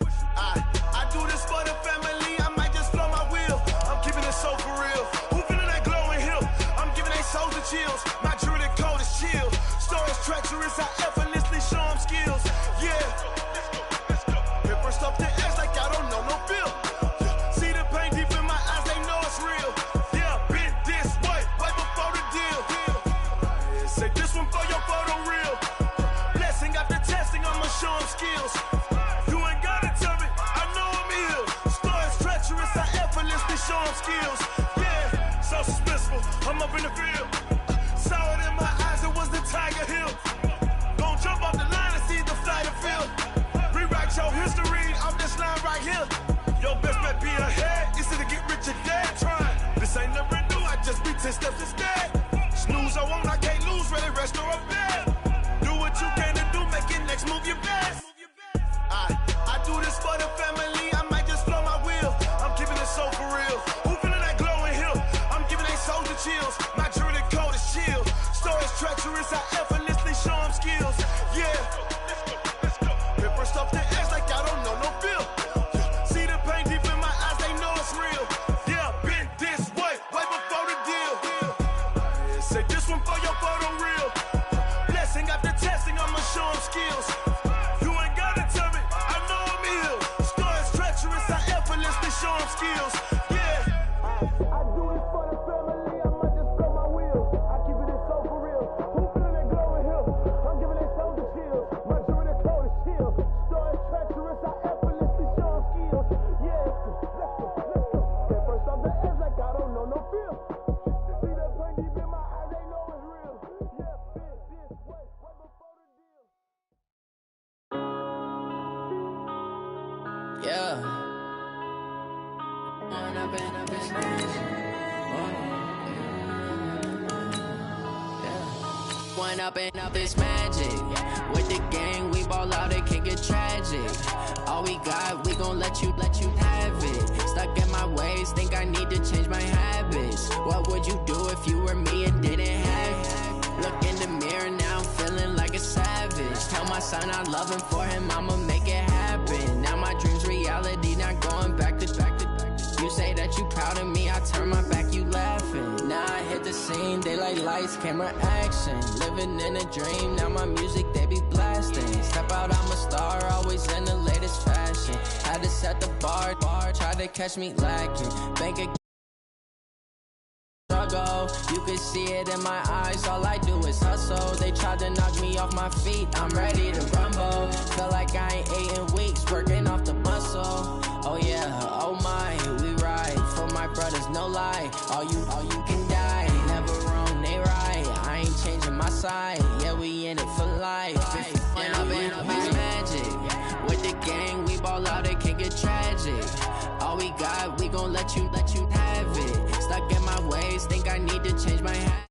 I do this for the family, I might just blow my wheel. I'm keeping it so for real. Who feeling that glowing hill? I'm giving they souls the chills. My jewelry code is chill. Stories treacherous, I effortlessly show them skills. Yeah. Paper stuff the edge like I don't know no feel. See the pain deep in my eyes, they know it's real. Yeah, been this way, right before the deal. Say this one for your photo real. Blessing after testing, I'ma show them skills. You ain't gotta tell me, I know I'm ill. Stories treacherous, I effortlessly show them skills. Yeah, so suspenseful, I'm up in the field. Saw it in my eyes, it was the Tiger Hill. Gon' jump off the line and see the flight of field. Rewrite your history off this line right here. Your best bet be ahead, easy to get rich or dead. Trying, this ain't never new, I just be 10 steps instead. Snooze I won't, I can't lose, ready, rest or up bed. Do what you can to do, make it next move your best. I do this for the family, I might just blow my wheel. I'm keeping it so for real. Who feeling that glowing hill? I'm giving they souls the chills. My jewelry code is chill. Stories treacherous, I effortlessly show them skills. Yeah. Paper stuff the edge like I don't know no feel. See the pain deep in my eyes, they know it's real. Yeah, been this way, right before the deal. Say this one for your photo real. Blessing after testing, I'ma show them skills. You ain't gotta tell me, I know I'm ill. Stories treacherous, I effortlessly show them skills. Yeah. I do this for the family, I might just blow my wheel. I keep it so for real. Who feeling that glowing hill? I'm giving they souls the chills. My jewelry code is chill. Stories treacherous, I effortlessly show them skills. Yeah, let's go. Get first off the edge like I don't know no feel. See that pain deep in my eyes, they know it's real. Yeah, been this way, right before the deal. Yeah. One up and up is magic. With the gang, we ball out, it can get tragic. All we got, we gon' let you have it. Stuck in my ways, think I need to change my habits. What would you do if if you were me and didn't have it? Look in the mirror, now I'm feeling like a savage. Tell my son I love him, for him I'ma make it happen. Now my dream's reality, not going back to. You say that you proud of me, I turn my back, you laughing. Now I hit the scene, daylight lights, camera action. Living in a dream, now my music they be blasting. Step out, I'm a star, always in the latest fashion. Had to set the bar, tried to catch me lacking. Bank a struggle, you can see it in my eyes, all I do is hustle. They tried to knock me off my feet, I'm ready to rumble. Feel like I ain't ate in weeks, working off the muscle. Oh yeah, oh my, we ride for my brothers, no lie. All you can die, never wrong, they right. I ain't changing my side, yeah, we in it for life. When I've been magic, with the gang, we ball out, it can get tragic. All we got, we gon' let you have it. Stuck in my ways, think I need to change my hat.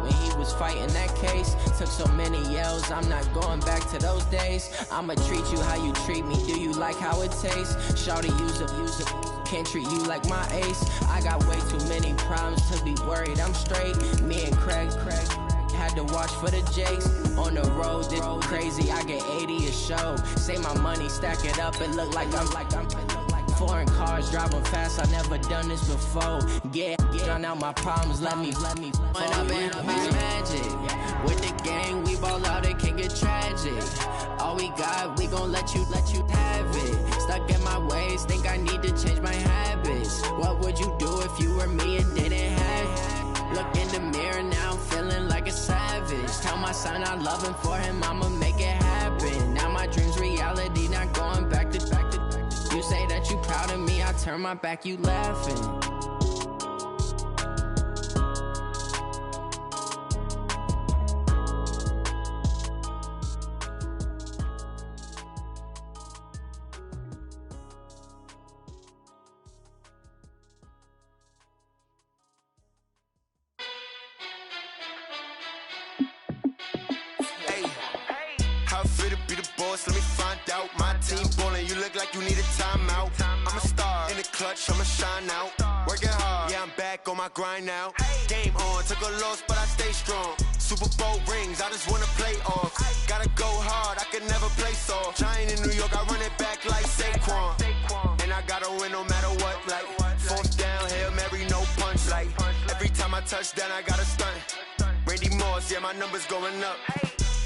When he was fighting that case, took so many yells, I'm not going back to those days. I'ma treat you how you treat me, do you like how it tastes? Shawty, use it, can't treat you like my ace. I got way too many problems to be worried, I'm straight. Me and Craig had to watch for the Jakes. On the road, this crazy, I get 80 a show. Say my money, stack it up, it look like I'm foreign cars, driving fast, I never done this before. Get on out my problems, let me. When I've been magic, with the gang, we ball out, it can get tragic. All we got, we gon' let you have it. Stuck in my ways, think I need to change my habits. What would you do if you were me and didn't have it? Look in the mirror, now I'm feeling like a savage. Tell my son I love him, for him I'ma make it happen. Now my dream's reality, not going back to. You say that you proud of me, I turn my back, you laughing. How fit to be the boss? Let me find out. My team ballin', you look like you need a timeout. I'm a star in the clutch, I'ma shine out. Working hard, yeah, I'm back on my grind now. Game on, took a loss, but I stay strong. Super Bowl rings, I just wanna play off. Gotta go hard, I can never play soft. Giant in New York, I run it back like Saquon. And I gotta win no matter what, like fourth down, Hail Mary, no punch. Like every time I touch down, I gotta stunt. Randy Moss, yeah, my numbers going up.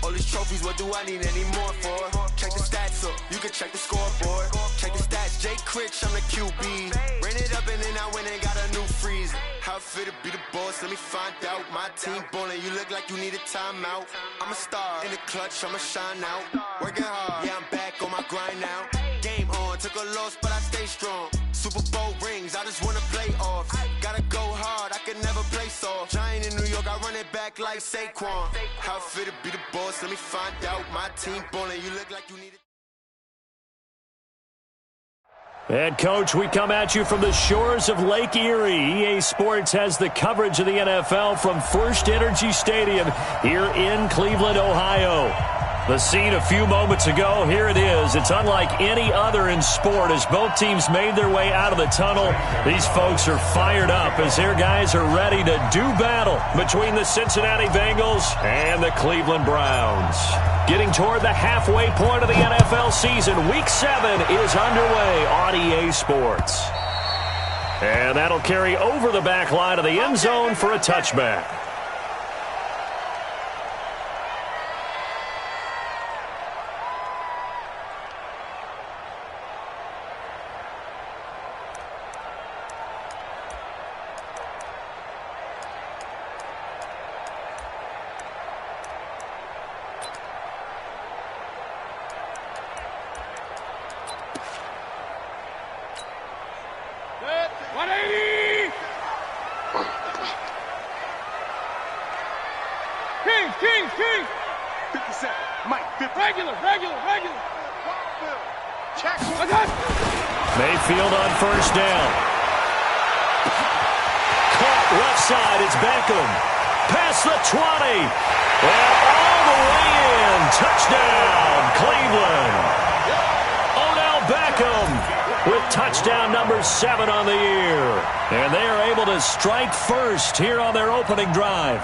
All these trophies, what do I need any more for? Check the stats up, you can check the scoreboard. Check the stats, Jay Critch, I'm the QB. Ran it up and then I went and got a new freeze. How fit to be the boss, let me find out. My team ballin', you look like you need a timeout. I'm a star in the clutch, I'ma shine out. Working hard, yeah, I'm back on my grind now. Game on, took a loss, but I stay strong. Super Bowl rings, I just wanna play off. Gotta go hard, I can never play soft. Giant in New York, I run it back like Saquon. How fit to be the boss, let me find out. My team ballin', you look like you need it. And, Coach, we come at you from the shores of Lake Erie. EA Sports has the coverage of the NFL from First Energy Stadium here in Cleveland, Ohio. The scene a few moments ago, here it is. It's unlike any other in sport as both teams made their way out of the tunnel. These folks are fired up as their guys are ready to do battle between the Cincinnati Bengals and the Cleveland Browns. Getting toward the halfway point of the NFL season, Week 7 is underway on EA Sports. And that'll carry over the back line of the end zone for a touchback. King. 50 seconds. Mike, 50. Regular. Mayfield on first down. Caught left side. It's Beckham. Past the 20. And all the way in. Touchdown, Cleveland. Odell Beckham with touchdown number 7 on the year. And they are able to strike first here on their opening drive.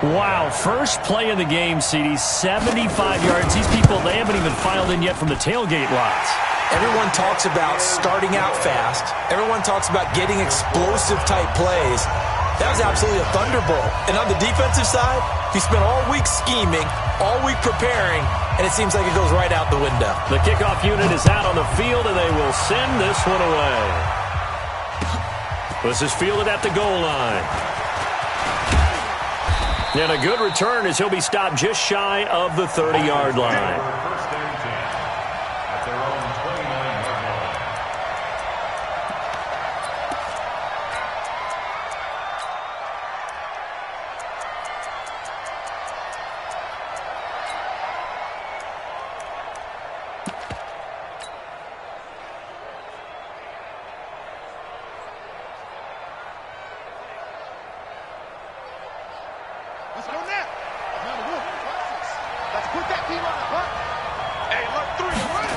Wow, first play in the game, CD, 75 yards. These people, they haven't even filed in yet from the tailgate lots. Everyone talks about starting out fast. Everyone talks about getting explosive-type plays. That was absolutely a thunderbolt. And on the defensive side, he spent all week scheming, all week preparing, and it seems like it goes right out the window. The kickoff unit is out on the field, and they will send this one away. This is fielded at the goal line. And a good return as he'll be stopped just shy of the 30-yard line. First and 10 at their own 29-yard line. Let's go now. Now the wolf. Let's put that team on the hunt. Hey, look, 3 running.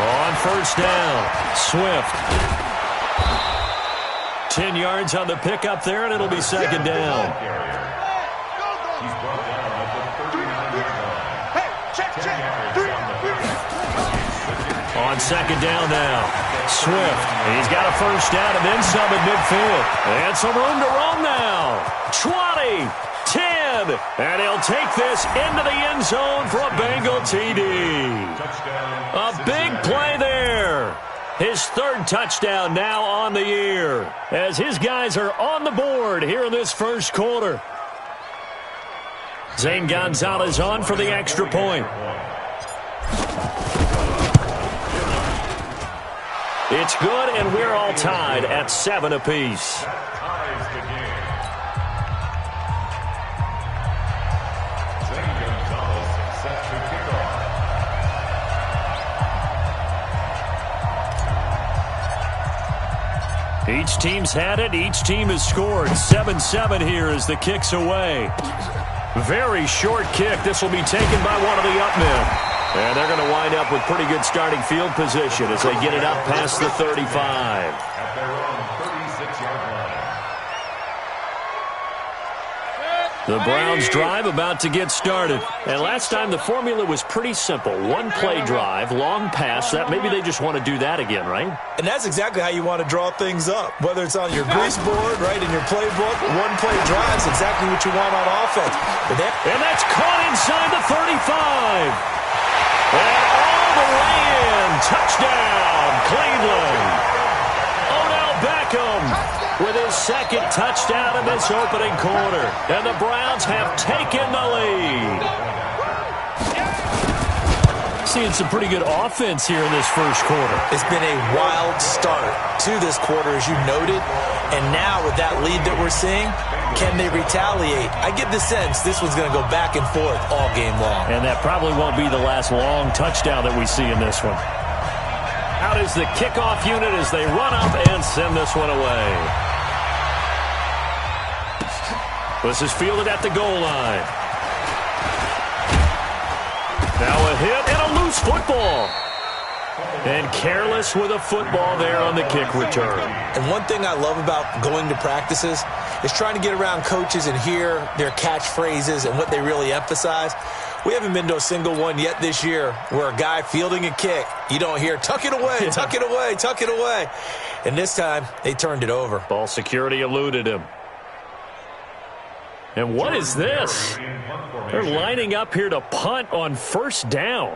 On first down, Swift. 10 yards on the pickup there, and it'll be second down. He's brought down at the 39-yard line. Hey, check. 3. On second down now, Swift. He's got a first down and then some at midfield. And some room to roam now. 20, 10, and he'll take this into the end zone for a Bengal TD. A big play there. His 3rd touchdown now on the year as his guys are on the board here in this first quarter. Zane Gonzalez on for the extra point. It's good, and we're all tied at 7 apiece. That ties the game. Zane Gonzalez set to kick off. Each team's had it. Each team has scored. 7-7 here as the kick's away. Very short kick. This will be taken by one of the up men. And they're going to wind up with pretty good starting field position as they get it up past the 35. At their own 36-yard line. The Browns drive about to get started. And last time the formula was pretty simple. 1-play drive, long pass. That maybe they just want to do that again, right? And that's exactly how you want to draw things up. Whether it's on your grease board, right, in your playbook, 1-play drive is exactly what you want on offense. And that's caught inside the 35. And all the way in. Touchdown, Cleveland. Odell Beckham with his 2nd touchdown in this opening quarter. And the Browns have taken the lead. Seeing some pretty good offense here in this first quarter. It's been a wild start to this quarter, as you noted. And now with that lead that we're seeing, can they retaliate? I get the sense this one's going to go back and forth all game long. And that probably won't be the last long touchdown that we see in this one. Out is the kickoff unit as they run up and send this one away. This is fielded at the goal line. Now a hit and a loose football. And careless with a football there on the kick return. And one thing I love about going to practices is trying to get around coaches and hear their catchphrases and what they really emphasize. We haven't been to a single one yet this year where a guy fielding a kick, you don't hear, tuck it away, tuck it away, tuck it away. And this time, they turned it over. Ball security eluded him. And what is this? They're lining up here to punt on first down.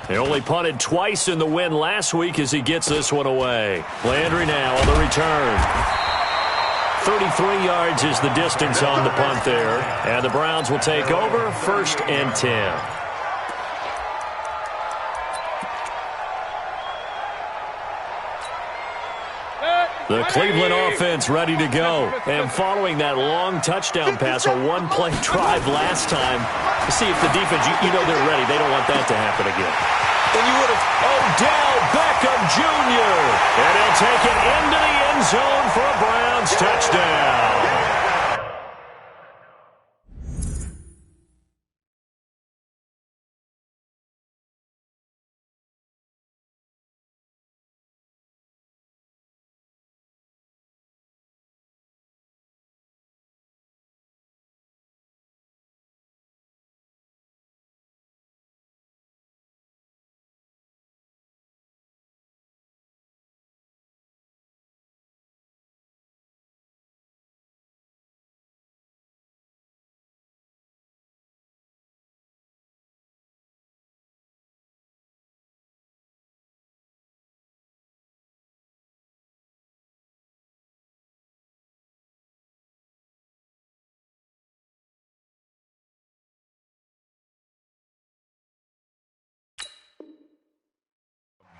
They only punted twice in the win last week as he gets this one away. Landry now on the return. 33 yards is the distance on the punt there. And the Browns will take over 1st and 10. The Cleveland offense ready to go. And following that long touchdown pass, a one-play drive last time, to see if the defense, you know they're ready. They don't want that to happen again. And you would have, Odell Beckham Jr. And he'll take it into the end zone for a Browns touchdown.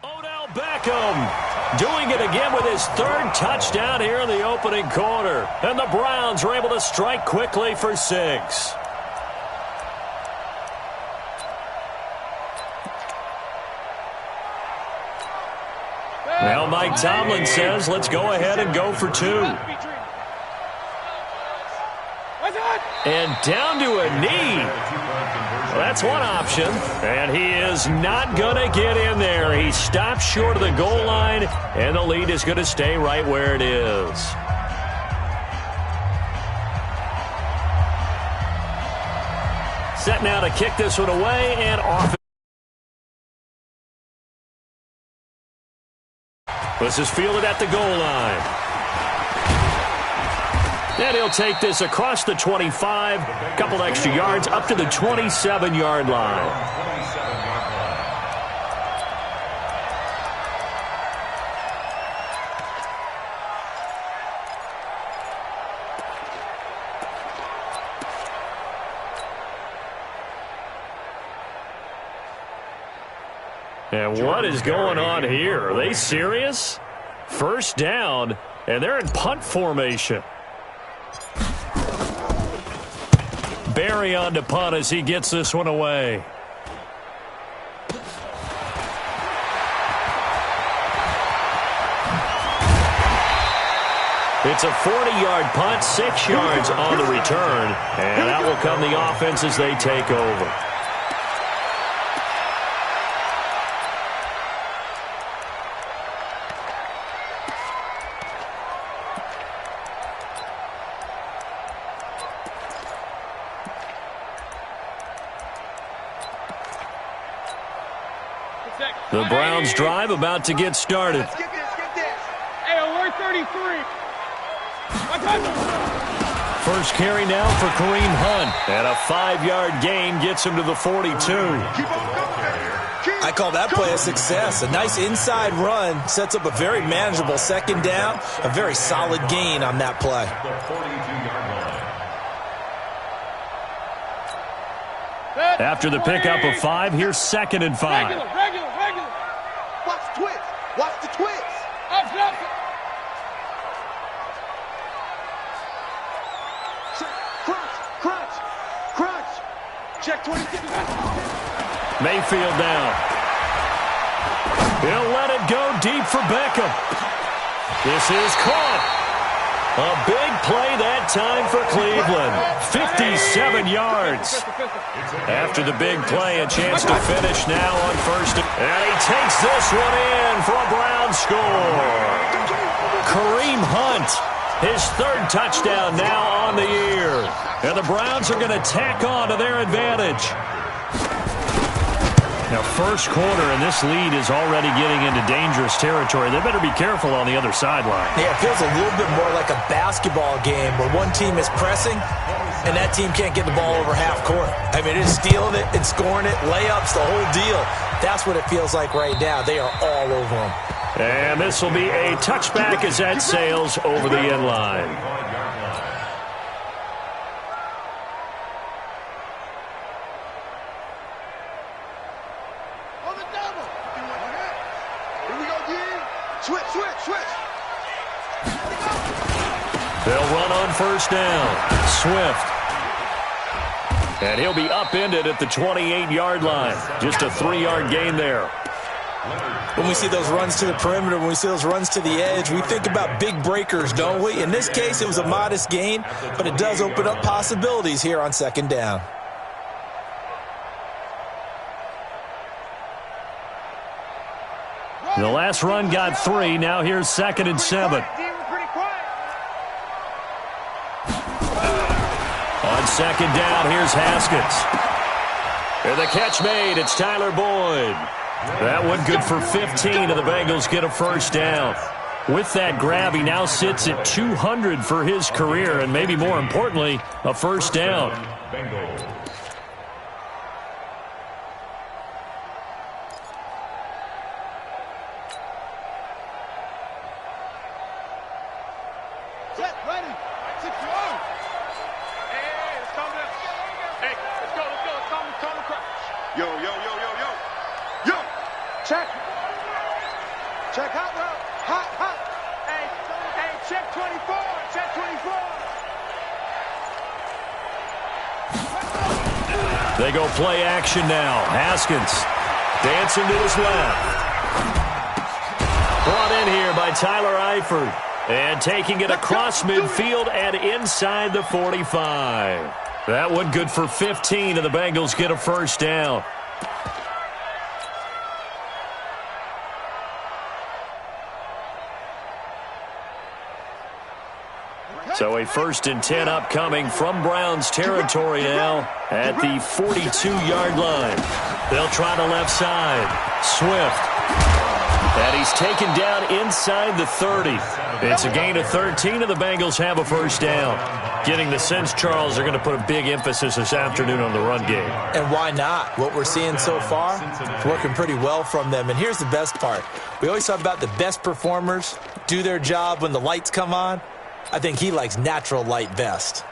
Odell Beckham doing it again with his third touchdown here in the opening quarter. And the Browns are able to strike quickly for 6. Now Mike Tomlin says, let's go ahead and go for 2. And down to a knee. Well, that's one option. And he is not going to get in there. He stops short of the goal line, and the lead is going to stay right where it is. Set now to kick this one away, and off. This is fielded at the goal line. And he'll take this across the 25, a couple extra yards, up to the 27-yard line. And what is going on here? Are they serious? First down, and they're in punt formation. Barry on to punt as he gets this one away. It's a 40-yard punt, 6 yards on the return, and that will come the offense as they take over. The Browns drive about to get started. Hey, we're 33. First carry now for Kareem Hunt. And a 5-yard gain gets him to the 42. I call that play a success. A nice inside run sets up a very manageable second down. A very solid gain on that play. After the pickup of 5, here's 2nd and 5. Regular. Watch the twist. Watch the twist. Crunch. Check 26. Mayfield down. He'll let it go deep for Beckham. This is caught. A big play that time for Cleveland. 57 yards. After the big play, a chance to finish now on first. And he takes this one in for a Browns score. Kareem Hunt, his 3rd touchdown now on the year. And the Browns are going to tack on to their advantage. Now, first quarter, and this lead is already getting into dangerous territory. They better be careful on the other sideline. Yeah, it feels a little bit more like a basketball game where one team is pressing and that team can't get the ball over half court. I mean, it's stealing it and scoring it, layups, the whole deal. That's what it feels like right now. They are all over them. And this will be a touchback as that sails over the end line. They'll run on first down. Swift. And he'll be upended at the 28-yard line. Just a 3-yard gain there. When we see those runs to the perimeter, when we see those runs to the edge, we think about big breakers, don't we? In this case, it was a modest gain, but it does open up possibilities here on second down. The last run got 3. Now here's 2nd and 7. On second down, here's Haskins. And the catch made. It's Tyler Boyd. That one good for 15, and the Bengals get a first down. With that grab, he now sits at 200 for his career, and maybe more importantly, a first down. They go play action now. Haskins dancing to his left. Brought in here by Tyler Eifert. And taking it across midfield and inside the 45. That one good for 15, and the Bengals get a first down. So a 1st and 10 upcoming from Browns territory now at the 42-yard line. They'll try the left side. Swift. And he's taken down inside the 30. It's a gain of 13, and the Bengals have a first down. Getting the sense, Charles, they're going to put a big emphasis this afternoon on the run game. And why not? What we're seeing so far, it's working pretty well from them. And here's the best part. We always talk about the best performers do their job when the lights come on. I think he likes natural light best.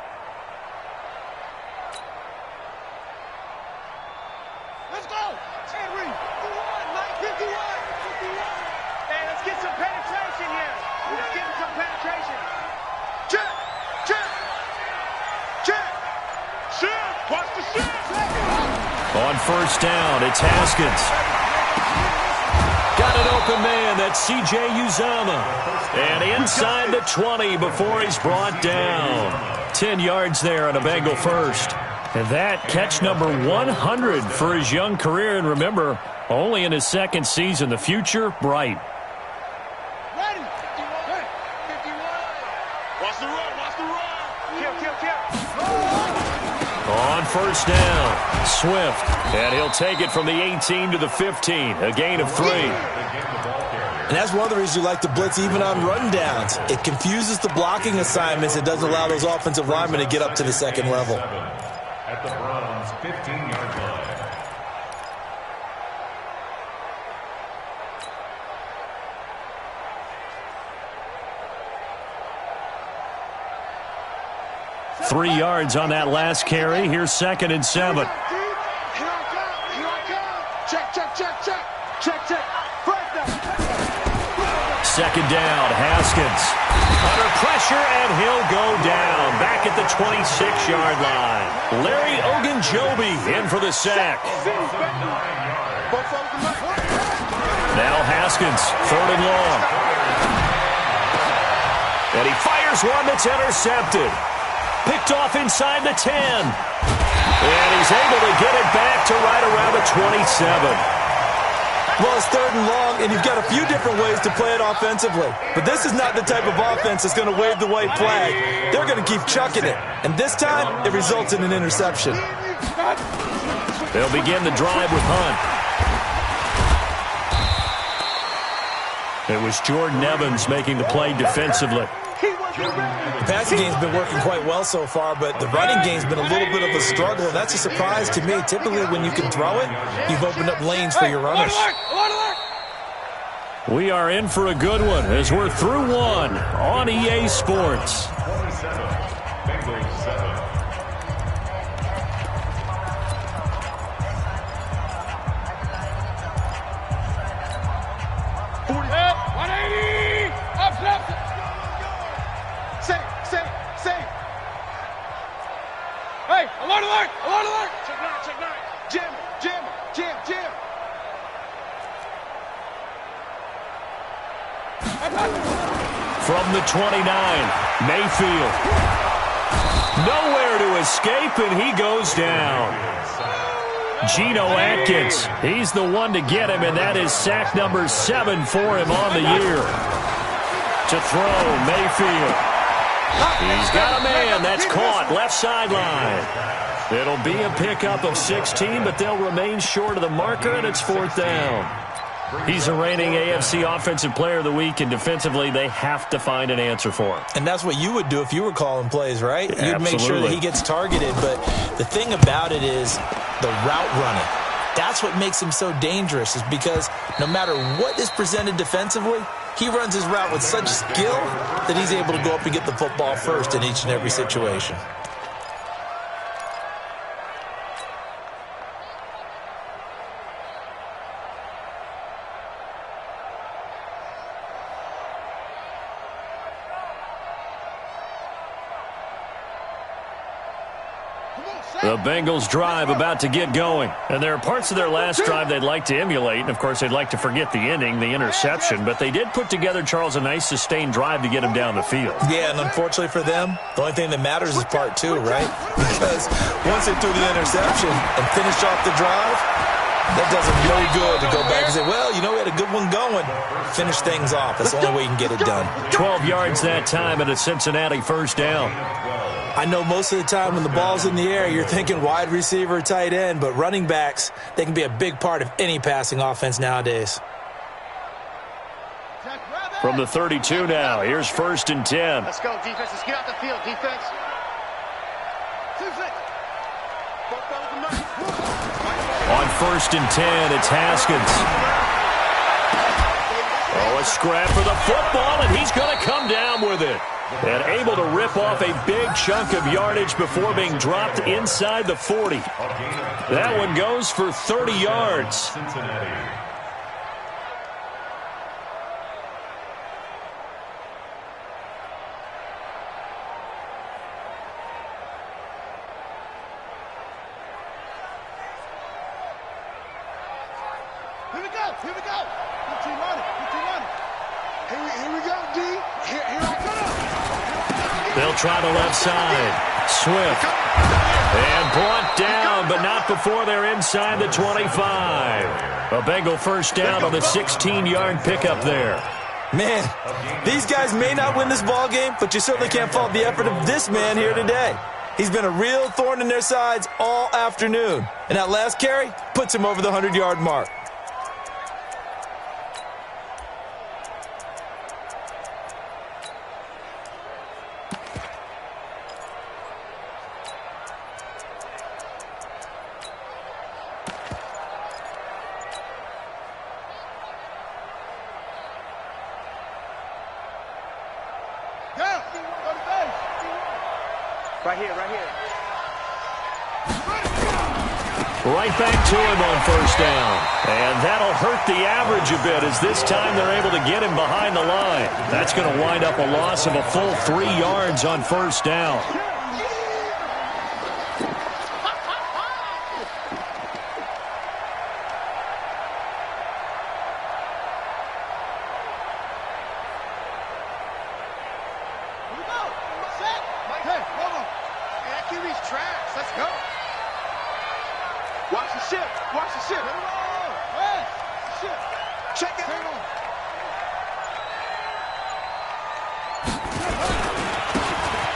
Let's go! Henry! 51, 51! Hey, let's get some penetration here. Let's get some penetration. Check! Check! Check! Shift! Watch the shift! On first down, it's Haskins. Got an open man. That's C.J. Uzomah. And inside the 20 before he's brought down. 10 yards there on a Bengal first. And that catch number 100 for his young career. And remember, only in his 2nd season. The future, bright. Ready! 51. Watch the run! Watch the run! Kill, kill, kill! On first down, Swift. And he'll take it from the 18 to the 15. A gain of 3. And that's one of the reasons you like to blitz even on run downs. It confuses the blocking assignments. It doesn't allow those offensive linemen to get up to the 2nd level. At the Browns' 15-yard line. Three yards on that last carry. Here's 2nd and 7. Here I come! Check, check, check, check! Check, check! First down! 2nd down, Haskins. Under pressure, and he'll go down. Back at the 26-yard line. Larry Ogunjobi in for the sack. Now Haskins, 3rd and long. And he fires one that's intercepted. Picked off inside the 10. And he's able to get it back to right around the 27. Well, it's 3rd and long, and you've got a few different ways to play it offensively. But this is not the type of offense that's going to wave the white flag. They're going to keep chucking it. And this time, it results in an interception. They'll begin the drive with Hunt. It was Jordan Evans making the play defensively. The passing game's been working quite well so far, but the running game's been a little bit of a struggle, and that's a surprise to me. Typically, when you can throw it, you've opened up lanes for your runners. We are in for a good one as we're through one on EA Sports. 27, Bengals 7. Say, Alert, alert! Alert, alert! Check nine, check nine. Jam, jam, jam, jam. From the 29, Mayfield. Nowhere to escape, and he goes down. Geno Atkins, he's the one to get him, and that is sack number 7 for him on the year. To throw, Mayfield. He's got a man. That's caught. Left sideline. It'll be a pickup of 16, but they'll remain short of the marker, and it's 4th down. He's a reigning AFC Offensive Player of the Week, and defensively they have to find an answer for him. And that's what you would do if you were calling plays, right? You'd Absolutely. make sure that he gets targeted, but the thing about it is the route running. That's what makes him so dangerous, is because no matter what is presented defensively, he runs his route with such skill that he's able to go up and get the football first in each and every situation. The Bengals drive about to get going. And there are parts of their last drive they'd like to emulate. And, of course, they'd like to forget the ending, the interception. But they did put together, Charles, a nice sustained drive to get him down the field. Yeah, and unfortunately for them, the only thing that matters is part 2, right? Because once they threw the interception and finished off the drive, that does them no good to go back and say, well, you know, we had a good one going. Finish things off. That's the only way you can get it done. 12 yards that time and a Cincinnati first down. I know most of the time when the ball's in the air, you're thinking wide receiver, tight end, but running backs, they can be a big part of any passing offense nowadays. From the 32 now, here's 1st and 10. Let's go, defense. Let's get out the field, defense. On 1st and 10, it's Haskins. Oh, a scrap for the football, and he's going to come down with it. And able to rip off a big chunk of yardage before being dropped inside the 40. That one goes for 30 yards. Here we go. Here we go. 15 money. 15 money. Here we go, D. Here I come. They'll try the left side. Swift. And brought down, but not before they're inside the 25. A Bengal first down on the 16-yard pickup there. Man, these guys may not win this ball game, but you certainly can't fault the effort of this man here today. He's been a real thorn in their sides all afternoon. And that last carry puts him over the 100-yard mark. Right here, right here. Right back to him on first down. And that'll hurt the average a bit, as this time they're able to get him behind the line. That's going to wind up a loss of a full 3 yards on first down.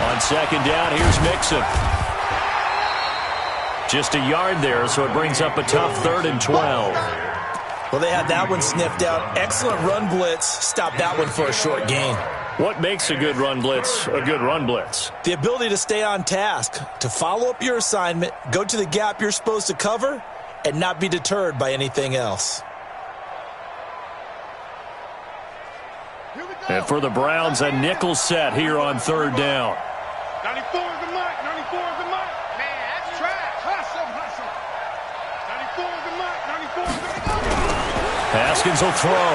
On second down, here's Mixon. Just a yard there, so it brings up a tough 3rd and 12. Well, they had that one sniffed out. Excellent run blitz. Stop that one for a short gain. What makes a good run blitz a good run blitz? The ability to stay on task, to follow up your assignment, go to the gap you're supposed to cover, and not be deterred by anything else. And for the Browns, a nickel set here on 3rd down. 94 is the mark. 94 is the mark. Man, that's trash. Hustle, hustle. 94 is the mark. 94 is the mark. Haskins will throw.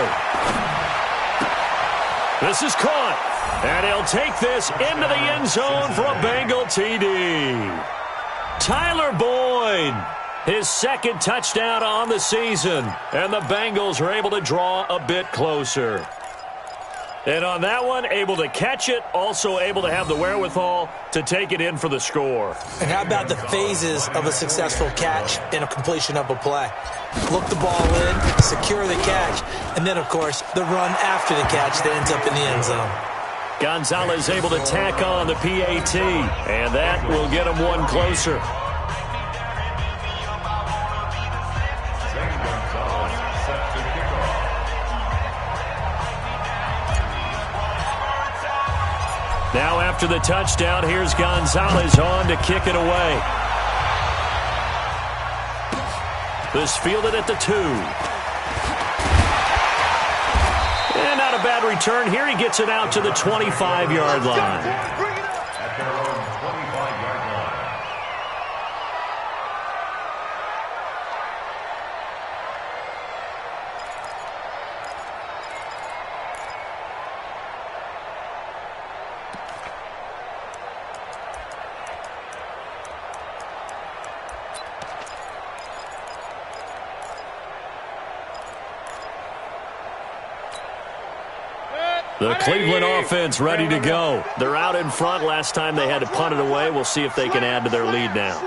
This is caught. And he'll take this into the end zone for a Bengal TD. Tyler Boyd, his second touchdown on the season, and the Bengals are able to draw a bit closer. And on that one, able to catch it, also able to have the wherewithal to take it in for the score. And how about the phases of a successful catch and a completion of a play? Look the ball in, secure the catch, and then, of course, the run after the catch that ends up in the end zone. Gonzalez able to tack on the PAT, and that will get him one closer. Now after the touchdown, here's Gonzalez on to kick it away. This fielded at the 2. And not a bad return. Here he gets it out to the 25-yard line. At their own 25-yard line. The Cleveland offense ready to go. They're out in front. Last time they had to punt it away. We'll see if they can add to their lead now.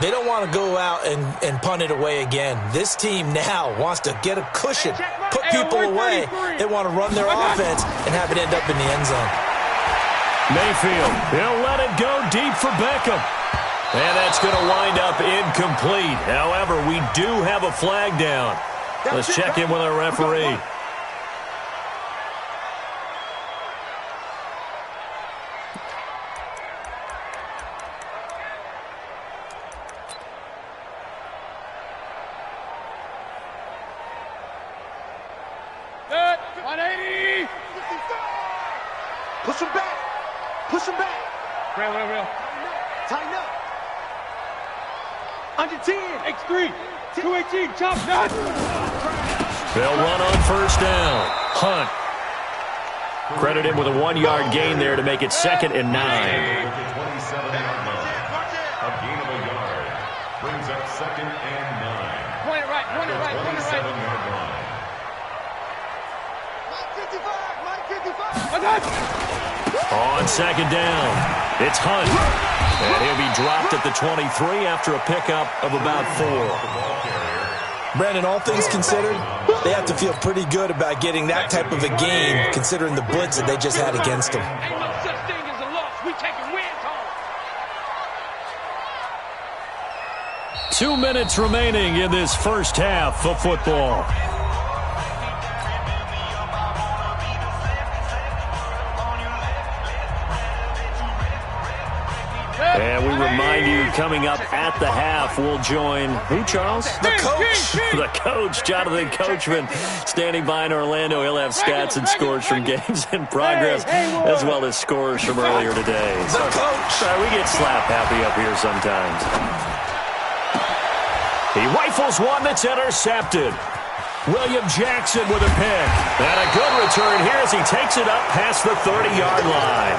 They don't want to go out and punt it away again. This team now wants to get a cushion, put people away. They want to run their offense and have it end up in the end zone. Mayfield, he'll let it go deep for Beckham. And that's going to wind up incomplete. However, we do have a flag down. Let's check in with our referee. Push him back. Push him back. Real. Tighten up. Under 10. X3. 218. Chop. They'll run on first down. Hunt. Credit him with a 1-yard gain there to make it 2nd and 9. With the 27-yard line. A gain of a yard. Brings up 2nd and 9. Point it right. 27-yard line. On 2nd down, it's Hunt. And he'll be dropped at the 23 after a pickup of about 4. Brandon, all things considered, they have to feel pretty good about getting that type of a gain, considering the blitz that they just had against them. Ain't no such thing as a loss. We taking wins home. 2 minutes remaining in this first half of football. And we remind you, coming up at the half, we'll join who, Charles? The coach. The coach, Jonathan Coachman, standing by in Orlando. He'll have stats and scores from games in progress, as well as scores from earlier today. The coach. We get slap happy up here sometimes. He rifles one that's intercepted. William Jackson with a pick. And a good return here as he takes it up past the 30-yard line.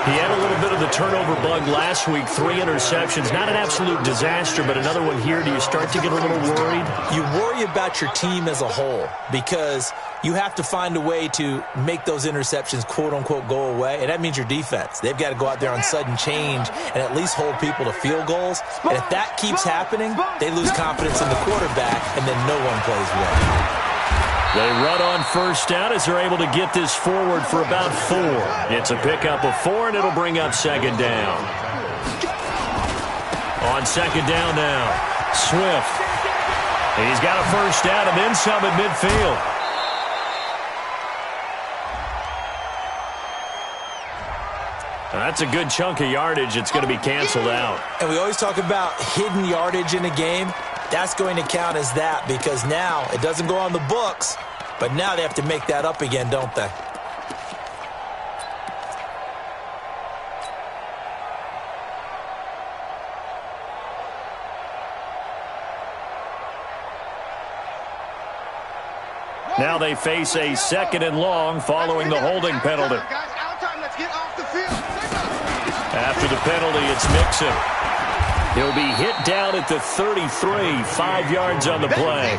He had a little bit of the turnover bug last week, 3 interceptions. Not an absolute disaster, but another one here. Do you start to get a little worried? You worry about your team as a whole because you have to find a way to make those interceptions, quote-unquote, go away, and that means your defense. They've got to go out there on sudden change and at least hold people to field goals. And if that keeps happening, they lose confidence in the quarterback, and then no one plays well. They run on first down as they're able to get this forward for about 4. It's a pickup of 4, and it'll bring up 2nd down. On 2nd down now, Swift. He's got a first down and then some at midfield. That's a good chunk of yardage. It's going to be canceled out. And we always talk about hidden yardage in a game. That's going to count as that because now it doesn't go on the books, but now they have to make that up again, don't they? Now they face a 2nd and long following the holding penalty. After the penalty, it's Mixon. He'll be hit down at the 33, 5 yards on the play.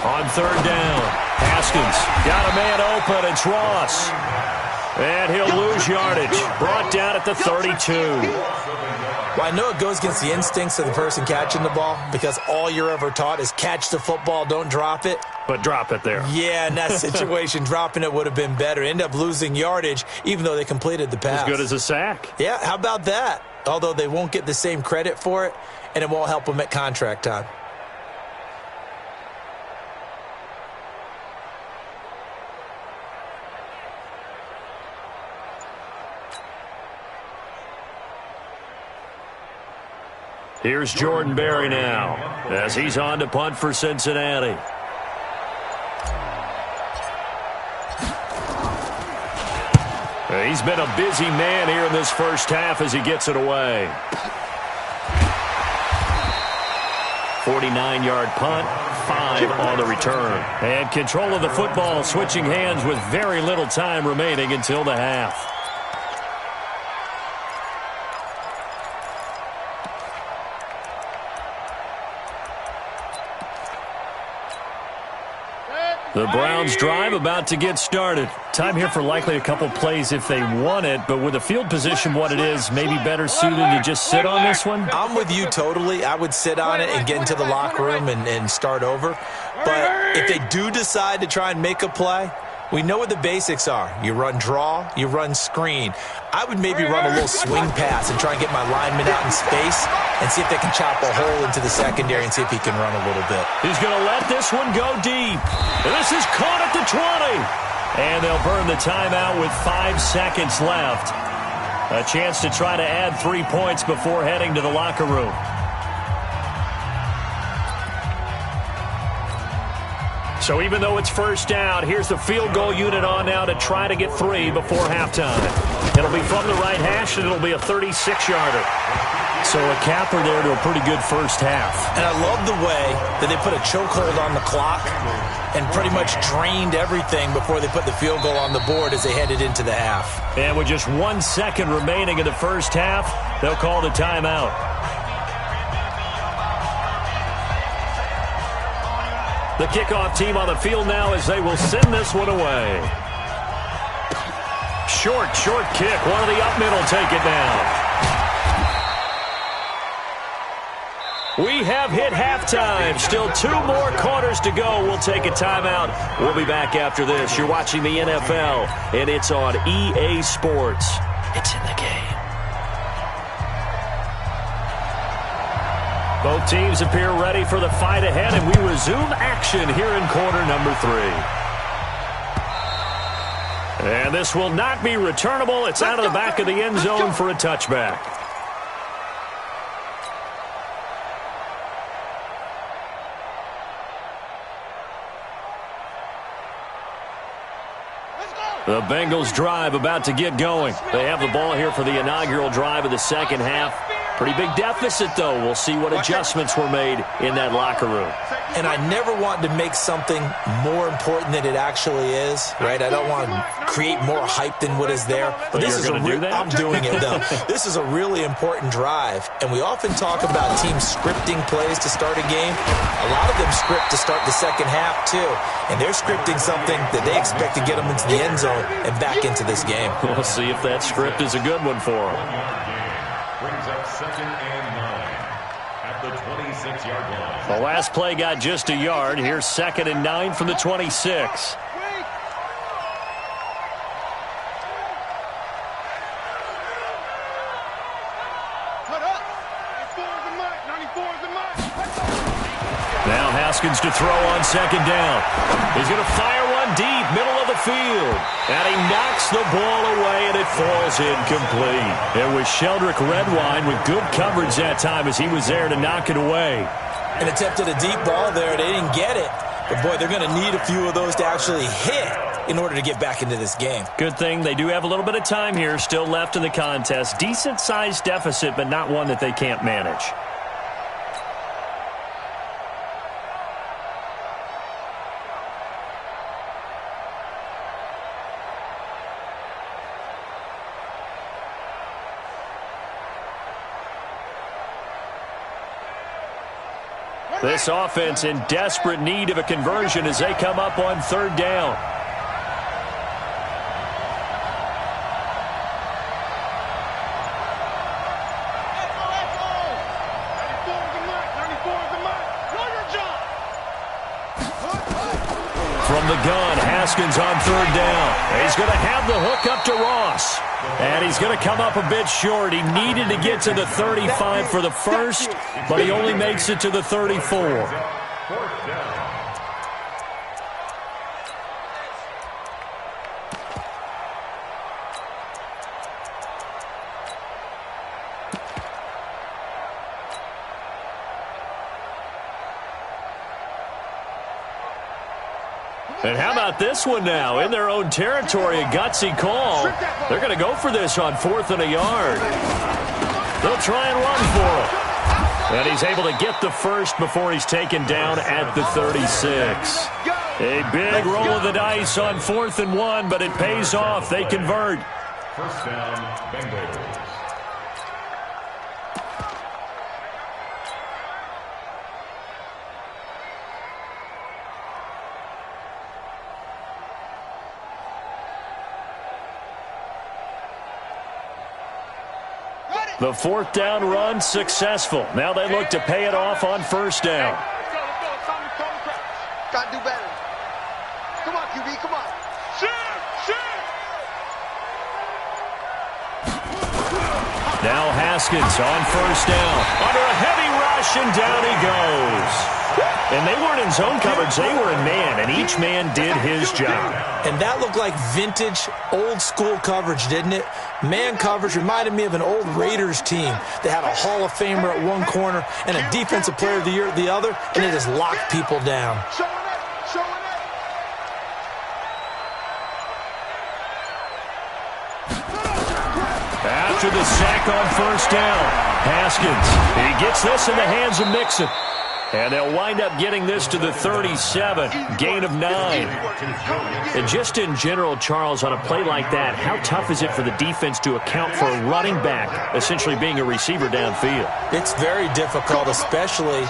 On third down, Haskins got a man open. It's Ross. And he'll lose yardage. Brought down at the 32. Well, I know it goes against the instincts of the person catching the ball because all you're ever taught is catch the football, don't drop it. But drop it there. Yeah, in that situation, dropping it would have been better. End up losing yardage, even though they completed the pass. As good as a sack. Yeah, how about that? Although they won't get the same credit for it, and it won't help them at contract time. Here's Jordan Berry now as he's on to punt for Cincinnati. He's been a busy man here in this first half as he gets it away. 49-yard punt, 5 on the return. And control of the football switching hands with very little time remaining until the half. The Browns drive about to get started. Time here for likely a couple plays if they want it, but with the field position what it is, maybe better suited to just sit on this one? I'm with you totally. I would sit on it and get into the locker room and start over. But if they do decide to try and make a play, we know what the basics are. You run draw, you run screen. I would maybe run a little swing pass and try and get my lineman out in space and see if they can chop a hole into the secondary and see if he can run a little bit. He's going to let this one go deep. And this is caught at the 20. And they'll burn the timeout with 5 seconds left. A chance to try to add 3 points before heading to the locker room. So even though it's first down, here's the field goal unit on now to try to get 3 before halftime. It'll be from the right hash, and it'll be a 36-yarder. So a capper there to a pretty good first half. And I love the way that they put a chokehold on the clock and pretty much drained everything before they put the field goal on the board as they headed into the half. And with just 1 second remaining in the first half, they'll call the timeout. The kickoff team on the field now as they will send this one away. Short kick. One of the up middle take it down. We have hit halftime. Still 2 more quarters to go. We'll take a timeout. We'll be back after this. You're watching the NFL, and it's on EA Sports. It's in the game. Both teams appear ready for the fight ahead, and we resume action here in quarter number 3. And this will not be returnable. It's out of the back of the end zone for a touchback. The Bengals drive about to get going. They have the ball here for the inaugural drive of the second half. Pretty big deficit, though. We'll see what adjustments were made in that locker room. And I never want to make something more important than it actually is, right? I don't want to create more hype than what is there. But this is I'm doing it, though. This is a really important drive. And we often talk about teams scripting plays to start a game. A lot of them script to start the second half, too. And they're scripting something that they expect to get them into the end zone and back into this game. We'll see if that script is a good one for them. Brings up 2nd and 9 at the 26-yard line. The last play got just a yard. Here's 2nd and 9 from the 26. Now Haskins to throw on 2nd down. He's going to fire one deep, middle of the field. And he knocks the ball away, and it falls incomplete. It was Sheldrick Redwine with good coverage that time as he was there to knock it away. And attempted a deep ball there. They didn't get it. But, boy, they're going to need a few of those to actually hit in order to get back into this game. Good thing they do have a little bit of time here still left in the contest. Decent-sized deficit, but not one that they can't manage. This offense in desperate need of a conversion as they come up on third down. From the gun, Haskins on third down. He's going to have the hook up to Ross. And he's going to come up a bit short. He needed to get to the 35 for the first, but he only makes it to the 34. And how about this one now? In their own territory, a gutsy call. They're going to go for this on 4th and a yard. They'll try and run for it. And he's able to get the first before he's taken down at the 36. A big roll of the dice on 4th and 1, but it pays off. They convert. First down, Bengals. The 4th down run successful. Now they look to pay it off on first down. Gotta do better. Come on, QB, come on. Now Haskins on first down. Under a heavy rush, and down he goes. And they weren't in zone coverage. They were in man, and each man did his job. And that looked like vintage, old-school coverage, didn't it? Man coverage reminded me of an old Raiders team that had a Hall of Famer at one corner and a Defensive Player of the Year at the other, and it just locked people down. After the sack on first down, Haskins, he gets this in the hands of Mixon. And they'll wind up getting this to the 37, gain of 9. And just in general, Charles, on a play like that, how tough is it for the defense to account for a running back essentially being a receiver downfield? It's very difficult, especially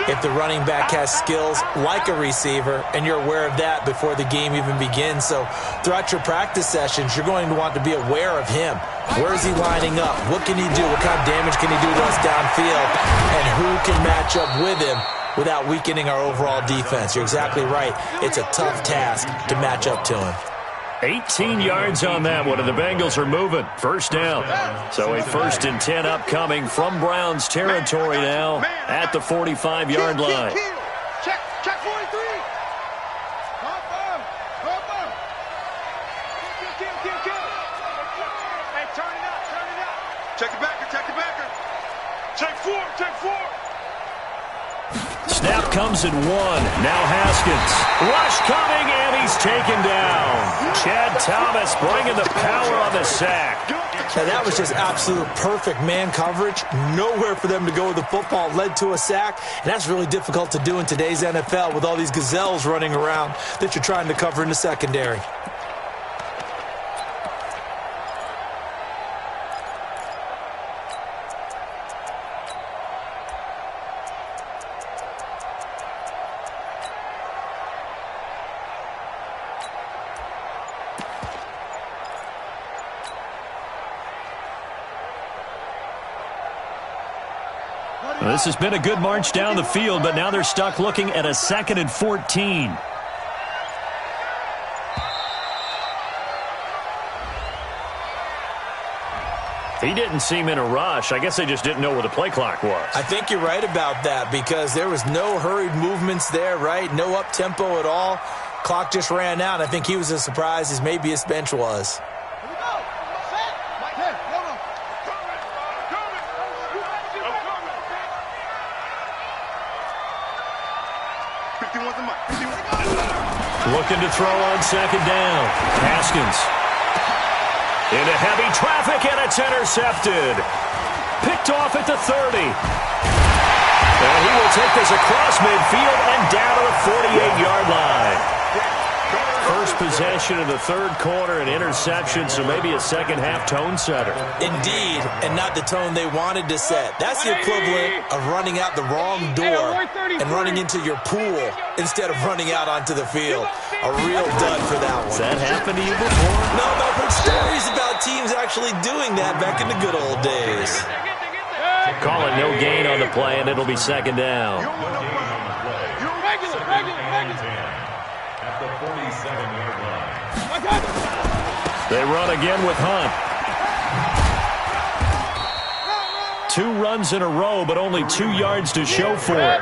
if the running back has skills like a receiver, and you're aware of that before the game even begins. So throughout your practice sessions, you're going to want to be aware of him. Where is he lining up? What can he do? What kind of damage can he do to us downfield? And who can match up with him without weakening our overall defense? You're exactly right. It's a tough task to match up to him. 18 yards on that one, and the Bengals are moving. First down. So a 1st and 10 upcoming from Browns territory now at the 45-yard line. Check 43. Hey, turn it up. Check it backer. Check 4. Snap comes in 1. Now Haskins. Rush coming, and he's taken down. Chad Thomas bringing the power on the sack. Now, that was just absolute perfect man coverage. Nowhere for them to go with the football. Led to a sack, and that's really difficult to do in today's NFL with all these gazelles running around that you're trying to cover in the secondary. This has been a good march down the field, but now they're stuck looking at a 2nd and 14. He didn't seem in a rush. I guess they just didn't know where the play clock was. I think you're right about that because there was no hurried movements there, right? No up-tempo at all. Clock just ran out. I think he was as surprised as maybe his bench was. Looking to throw on 2nd down. Haskins. Into heavy traffic, and it's intercepted. Picked off at the 30. And he will take this across midfield and down to the 48-yard line. First possession of the third quarter, an interception, so maybe a second-half tone setter. Indeed, and not the tone they wanted to set. That's the equivalent of running out the wrong door and running into your pool instead of running out onto the field. A real dud for that one. Has that happened to you before? No, but I've heard stories about teams actually doing that back in the good old days. Call it no gain on the play, and it'll be second down. At the 47-yard line. They run again with Hunt. 2 runs in a row, but only 2 yards to show for it.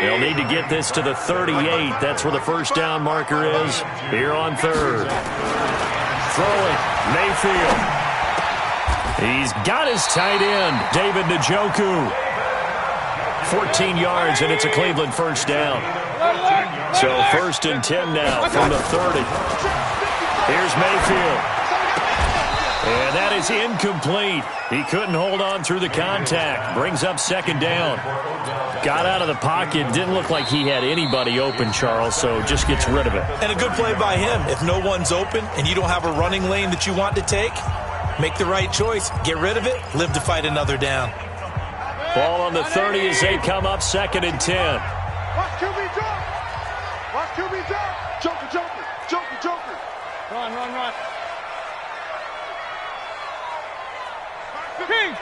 They'll need to get this to the 38. That's where the first down marker is here on third. Throwing, Mayfield. He's got his tight end, David Njoku. 14 yards, and it's a Cleveland first down. So 1st and 10 now from the 30. Here's Mayfield. And that is incomplete. He couldn't hold on through the contact. Brings up second down. Got out of the pocket. Didn't look like he had anybody open, Charles, so just gets rid of it. And a good play by him. If no one's open and you don't have a running lane that you want to take, make the right choice. Get rid of it. Live to fight another down. Ball on the 30 as they come up 2nd and 10. Watch QB jump. Watch QB jump. Joker, Joker, Joker, Joker. Run.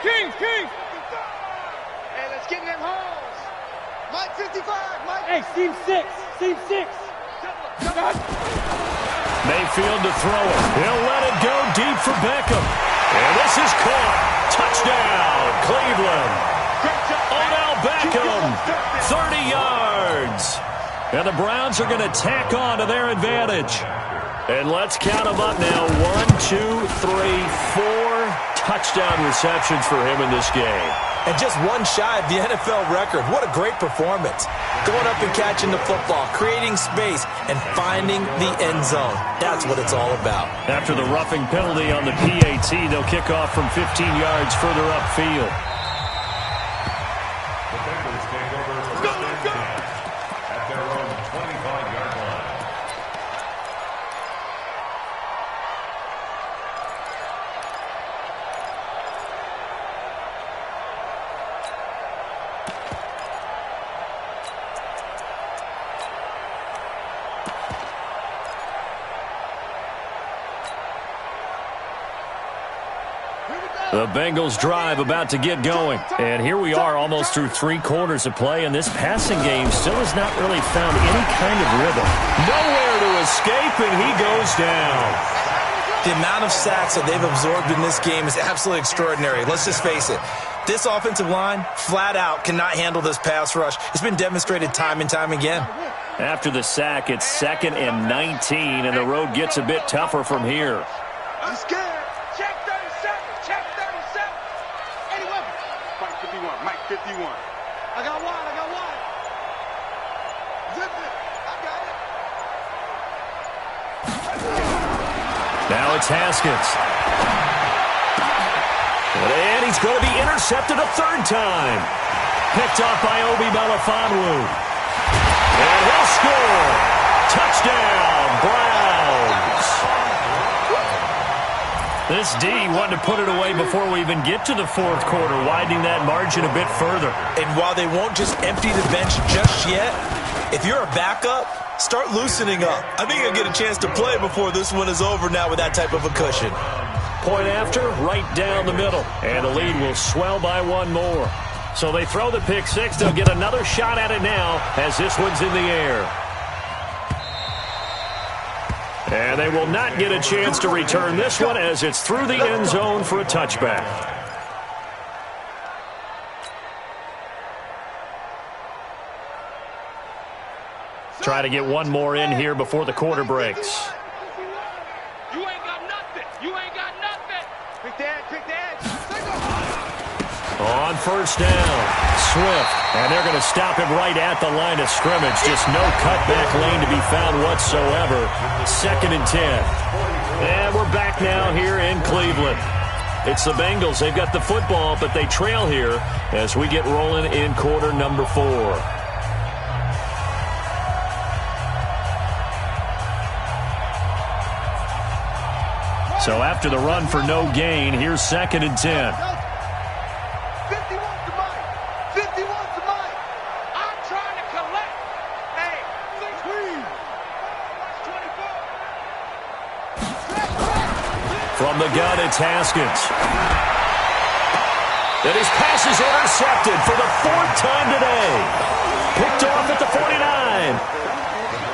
King. Hey, let's get in them holes. Mike 55, Mike. Hey, seam 6. Mayfield to throw it. He'll let it go deep for Beckham. And this is caught. Touchdown, Cleveland. Odell Beckham, 30 yards. And the Browns are going to tack on to their advantage. And let's count them up now. 1, 2, 3, 4 touchdown receptions for him in this game. And just one shy of the NFL record. What a great performance. Going up and catching the football, creating space, and finding the end zone. That's what it's all about. After the roughing penalty on the PAT, they'll kick off from 15 yards further upfield. The Bengals take over first and 10 at their own 25-yard line. The Bengals drive about to get going. And here we are almost through 3 quarters of play, and this passing game still has not really found any kind of rhythm. Nowhere to escape, and he goes down. The amount of sacks that they've absorbed in this game is absolutely extraordinary. Let's just face it. This offensive line, flat out, cannot handle this pass rush. It's been demonstrated time and time again. After the sack, it's 2nd and 19, and the road gets a bit tougher from here. I'm scared. Check 37. Check 37. 81. Mike 51. Mike 51. I got one. Zip it. I got it. Now it's Haskins. And he's going to be intercepted a 3rd time. Picked off by Obi Melifonwu. And he'll score. Touchdown, Browns. This D wanted to put it away before we even get to the 4th quarter, widening that margin a bit further. And while they won't just empty the bench just yet, if you're a backup, start loosening up. I think you'll get a chance to play before this one is over now with that type of a cushion. Point after, right down the middle. And the lead will swell by 1 more. So they throw the pick 6. They'll get another shot at it now as this one's in the air. And they will not get a chance to return this one as it's through the end zone for a touchback. Try to get one more in here before the quarter breaks. You ain't got nothing. Quick dance. On first down, Swift. And they're going to stop him right at the line of scrimmage. Just no cutback lane to be found whatsoever. 2nd and 10. And we're back now here in Cleveland. It's the Bengals. They've got the football, but they trail here as we get rolling in quarter number 4. So after the run for no gain, here's 2nd and 10. 50 wants the money. 50 wants the money. I'm trying to collect. Hey, squeeze. Watch 24. From the gun, it's Haskins. And his pass is intercepted for the 4th time today. Picked off at the 49.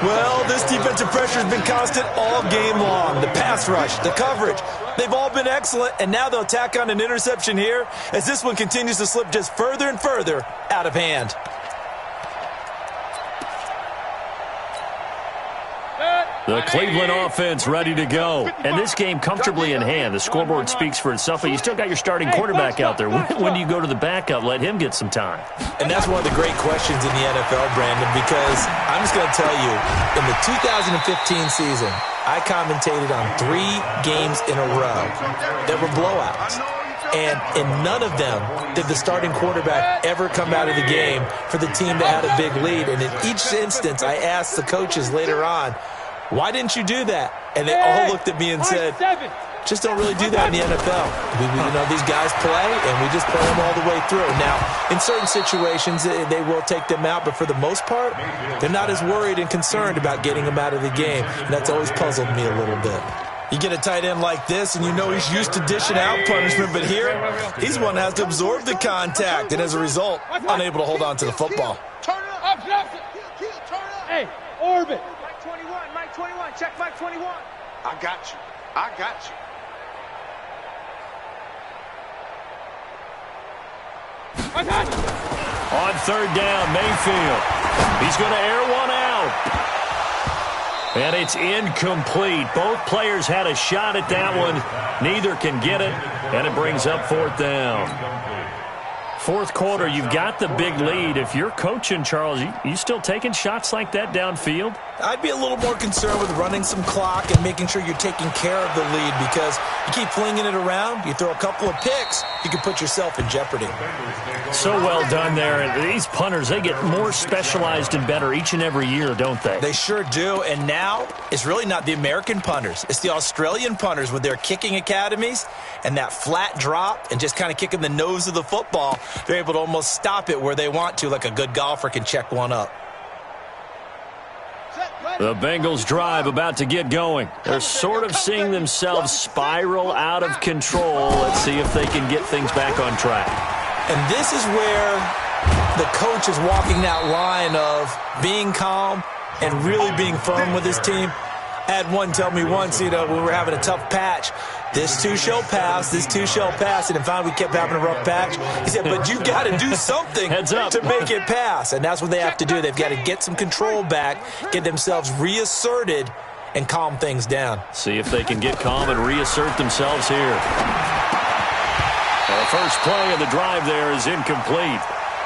Well, this defensive pressure has been constant all game long. The pass rush, the coverage, they've all been excellent, and now they'll tack on an interception here as this one continues to slip just further and further out of hand. The Cleveland offense ready to go. And this game comfortably in hand. The scoreboard speaks for itself, but you still got your starting quarterback out there. When do you go to the backup? Let him get some time. And that's one of the great questions in the NFL, Brandon, because I'm just going to tell you, in the 2015 season, I commentated on 3 games in a row that were blowouts. And in none of them did the starting quarterback ever come out of the game for the team that had a big lead. And in each instance, I asked the coaches later on, why didn't you do that? And they all looked at me and said, just don't really do that in the NFL. These guys play, and we just play them all the way through. Now, in certain situations, they will take them out, but for the most part, they're not as worried and concerned about getting them out of the game. And that's always puzzled me a little bit. You get a tight end like this, and you know he's used to dishing out punishment, but here, he's one that has to absorb the contact, and as a result, unable to hold on to the football. Turn it up. Hey, orbit. Mike 21. Check Mike 21. I got you. On 3rd down, Mayfield. He's going to air one out. And it's incomplete. Both players had a shot at that one. Neither can get it, and it brings up 4th down. 4th quarter, you've got the big lead. If you're coaching, Charles, you still taking shots like that downfield? I'd be a little more concerned with running some clock and making sure you're taking care of the lead, because you keep flinging it around, you throw a couple of picks, you can put yourself in jeopardy. So well done there. And these punters, they get more specialized and better each and every year, don't they? They sure do. And now it's really not the American punters. It's the Australian punters with their kicking academies and that flat drop and just kind of kicking the nose of the football. They're able to almost stop it where they want to, like a good golfer can check one up. The Bengals drive about to get going. They're sort of seeing themselves spiral out of control. Let's see if they can get things back on track. And this is where the coach is walking that line of being calm and really being firm with his team. I had one tell me once, when we were having a tough patch, this too shall pass, and then finally we kept having a rough patch. He said, but you got to do something to make it pass, and that's what they have to do. They've got to get some control back, get themselves reasserted, and calm things down. See if they can get calm and reassert themselves here. The first play of the drive there is incomplete.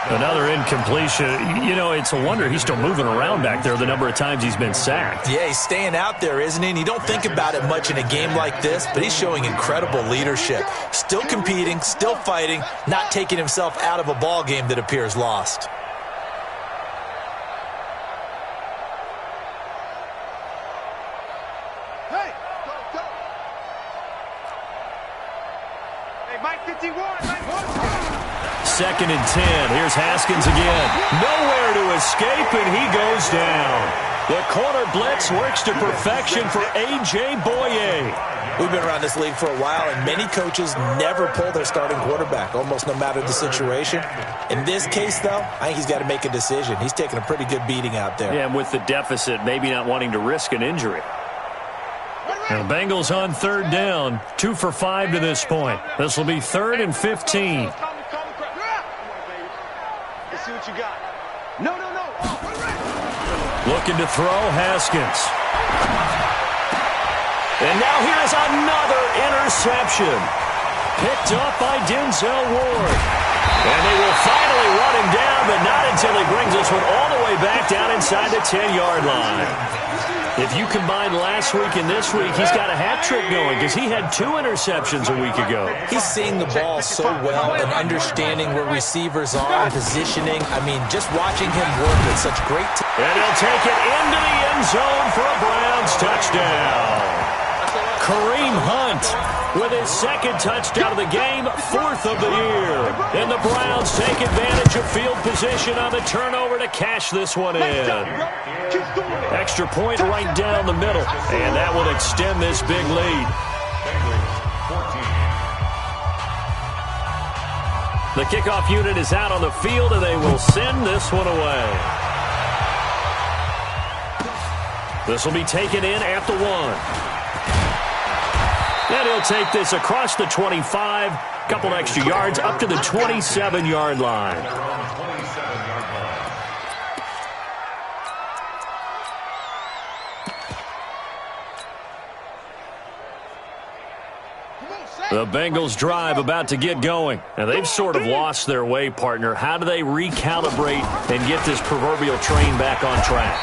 Another incompletion. It's a wonder he's still moving around back there the number of times he's been sacked. Yeah, he's staying out there, isn't he? And you don't think about it much in a game like this, but he's showing incredible leadership. Still competing, still fighting, not taking himself out of a ball game that appears lost. Hey, go. Hey, Mike 51. Mike 1. 2nd and 10. Here's Haskins again. Nowhere to escape, and he goes down. The corner blitz works to perfection for A.J. Boye. We've been around this league for a while, and many coaches never pull their starting quarterback, almost no matter the situation. In this case, though, I think he's got to make a decision. He's taking a pretty good beating out there. Yeah, and with the deficit, maybe not wanting to risk an injury. Now, Bengals on 3rd down, 2 for 5 to this point. This will be 3rd and 15. Let's see what you got. No. Looking to throw, Haskins. And now here's another interception. Picked up by Denzel Ward. And they will finally run him down, but not until he brings this one all the way back down inside the 10-yard line. If you combine last week and this week, he's got a hat trick going because he had 2 interceptions a week ago. He's seeing the ball so well and understanding where receivers are and positioning. I mean, just watching him work with such great and he'll take it into the end zone for a Browns touchdown. Kareem Hunt with his second touchdown of the game, 4th of the year. And the Browns take advantage of field position on the turnover to cash this one in. Extra point right down the middle, and that will extend this big lead. The kickoff unit is out on the field, and they will send this one away. This will be taken in at the 1. And he'll take this across the 25, couple extra yards up to the 27-yard line. The Bengals drive about to get going. Now, they've sort of lost their way, partner. How do they recalibrate and get this proverbial train back on track?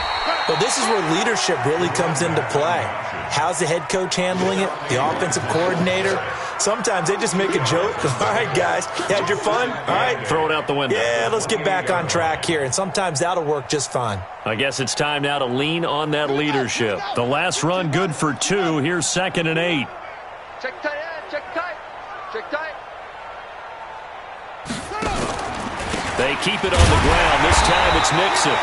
Well, this is where leadership really comes into play. How's the head coach handling it? The offensive coordinator? Sometimes they just make a joke. All right, guys, you had your fun? All right. Throw it out the window. Yeah, let's get back on track here. And sometimes that'll work just fine. I guess it's time now to lean on that leadership. The last run good for 2. Here's 2nd and 8. Check tight end. Check tight. Check tight. They keep it on the ground. This time it's Mixon.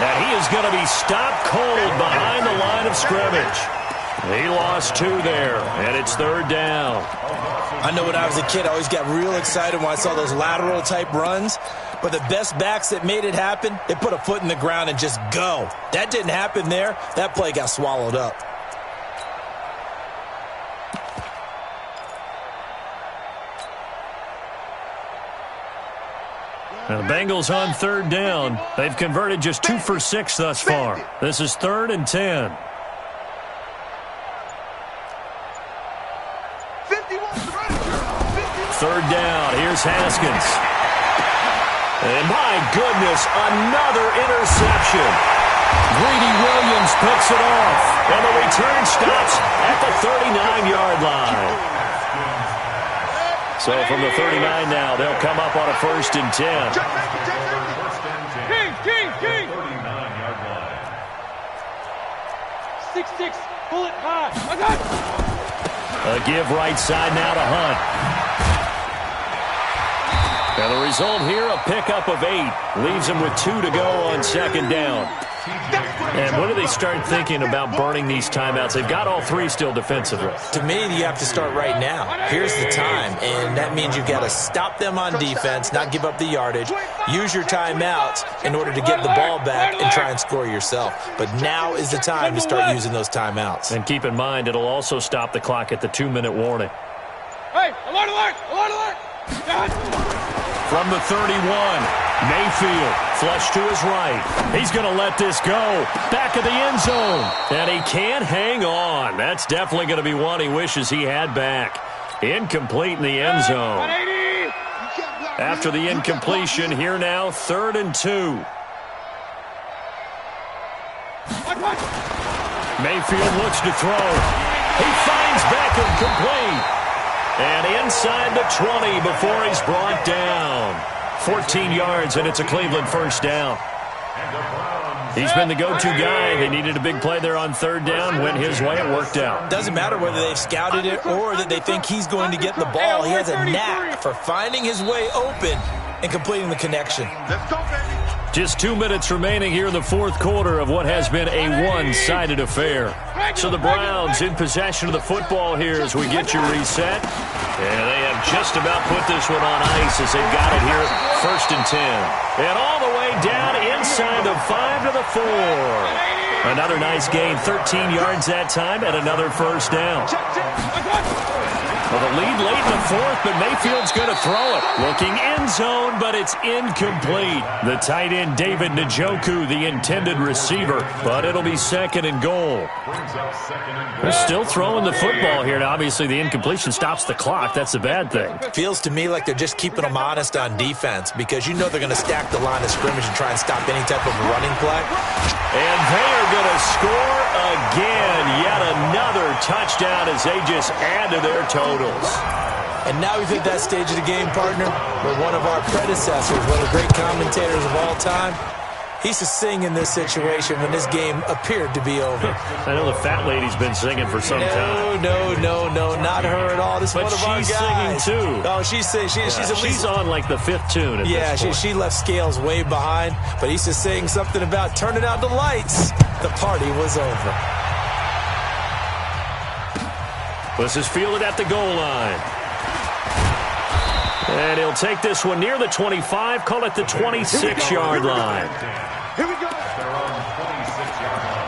And he is going to be stopped cold behind the line of scrimmage. He lost 2 there, and it's 3rd down. I know when I was a kid, I always got real excited when I saw those lateral-type runs. But the best backs that made it happen, they put a foot in the ground and just go. That didn't happen there. That play got swallowed up. Now the Bengals on 3rd down. They've converted just 2 for 6 thus far. This is 3rd and 10. 3rd down. Here's Haskins. And my goodness, another interception. Greedy Williams picks it off. And the return stops at the 39-yard line. So from the 39 now, they'll come up on a 1st and 10. King. 39-yard line. 6-6, pull it high. A give right side now to Hunt. And the result here, a pickup of 8. Leaves him with 2 to go on 2nd down. And when do they start thinking about burning these timeouts? They've got all 3 still defensively. To me, you have to start right now. Here's the time, and that means you've got to stop them on defense, not give up the yardage, use your timeouts in order to get the ball back and try and score yourself. But now is the time to start using those timeouts. And keep in mind, it'll also stop the clock at the 2-minute warning. Hey, alert, alert, alert, alert. From the 31, Mayfield, flush to his right. He's going to let this go. Back of the end zone. And he can't hang on. That's definitely going to be one he wishes he had back. Incomplete in the end zone. After the incompletion, here now, 3rd and 2. Mayfield looks to throw. He finds Beckham complete. And inside the 20 before he's brought down. 14 yards, and it's a Cleveland 1st down. He's been the go-to guy. They needed a big play there on 3rd down. Went his way. It worked out. Doesn't matter whether they've scouted it or that they think he's going to get the ball. He has a knack for finding his way open and completing the connection. Let's go, baby. Just 2 minutes remaining here in the 4th quarter of what has been a one-sided affair. So the Browns in possession of the football here as we get you reset. And they have just about put this one on ice as they've got it here, 1st and 10. And all the way down inside the 5 to the 4. Another nice gain, 13 yards that time, and another 1st down. Well, the lead late in the 4th, but Mayfield's going to throw it. Looking end zone, but it's incomplete. The tight end, David Njoku, the intended receiver, but it'll be 2nd and goal. They're still throwing the football here. Now, obviously, the incompletion stops the clock. That's the bad thing. Feels to me like they're just keeping them honest on defense because you know they're going to stack the line of scrimmage and try and stop any type of running play. And they are going to score again. Yet another touchdown as they just add to their totals. And now we've hit that stage of the game, partner, where one of our predecessors, one of the great commentators of all time, He used to sing in this situation when this game appeared to be over. I know the fat lady's been singing for some time. No, not her at all. This is one of our guys. But she's singing, too. Oh, she's singing. She's on, like, the 5th tune at this point. She left Scales way behind, but he used to sing something about turning out the lights. The party was over. This is fielded at the goal line. And he'll take this one near the 25, call it the 26-yard line. Here we go. At their own 26-yard line.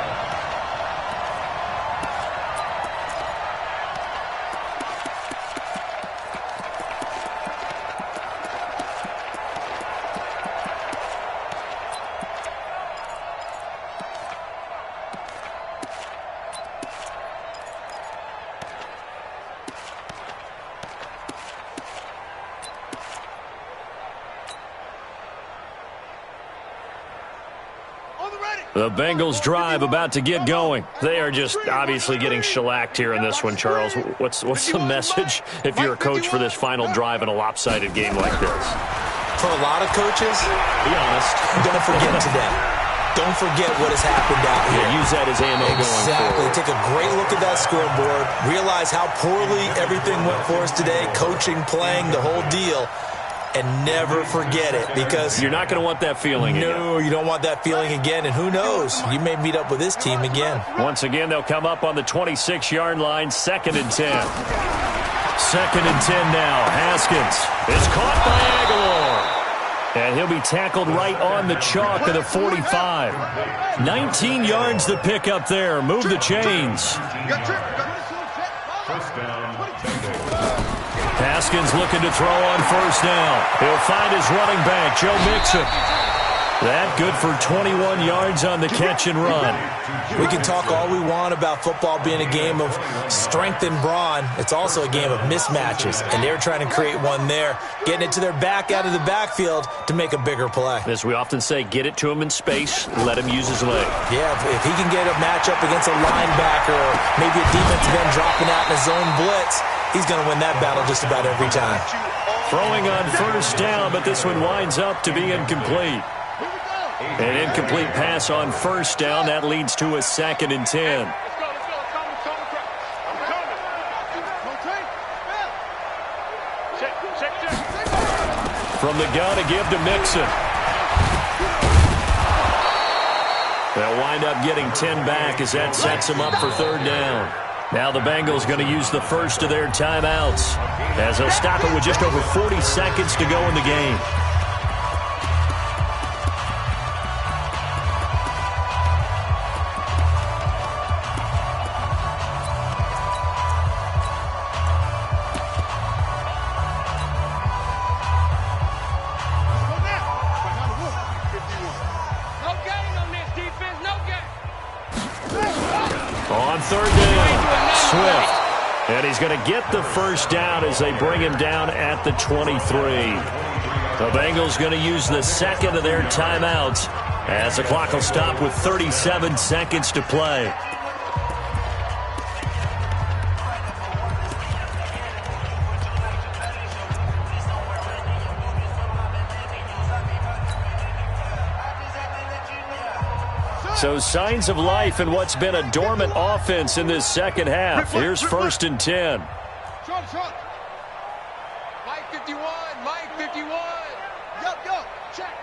The Bengals drive about to get going. They are just obviously getting shellacked here in this one, Charles. What's the message if you're a coach for this final drive in a lopsided game like this? For a lot of coaches, be honest, don't forget today. Don't forget what has happened out here. Yeah, use that as ammo going forward. Exactly. Take a great look at that scoreboard. Realize how poorly everything went for us today. Coaching, playing, the whole deal. And never forget it, because you're not going to want that feeling again. No, you don't want that feeling again, and who knows? You may meet up with this team again. Once again, they'll come up on the 26-yard line, 2nd and 10. 2nd and 10 now. Haskins is caught by Aguilar. And he'll be tackled right on the chalk of the 45. 19 yards to pick up there. Move the chains. First down. Haskins looking to throw on 1st down. He'll find his running back, Joe Mixon. That good for 21 yards on the catch and run. We can talk all we want about football being a game of strength and brawn. It's also a game of mismatches, and they're trying to create one there, getting it to their back out of the backfield to make a bigger play. As we often say, get it to him in space, let him use his leg. Yeah, if he can get a matchup against a linebacker or maybe a defensive end dropping out in a zone blitz, he's going to win that battle just about every time. Throwing on 1st down, but this one winds up to be incomplete. An incomplete pass on 1st down. That leads to a 2nd and 10. From the gun to give to Mixon. They'll wind up getting 10 back as that sets them up for 3rd down. Now the Bengals going to use the first of their timeouts as they'll stop it with just over 40 seconds to go in the game. On 3rd down, Swift. And he's going to get the 1st down as they bring him down at the 23. The Bengals going to use the 2nd of their timeouts as the clock will stop with 37 seconds to play. So signs of life in what's been a dormant offense in this 2nd half. Here's 1st and 10. Mike 51, Mike 51. Yo, check.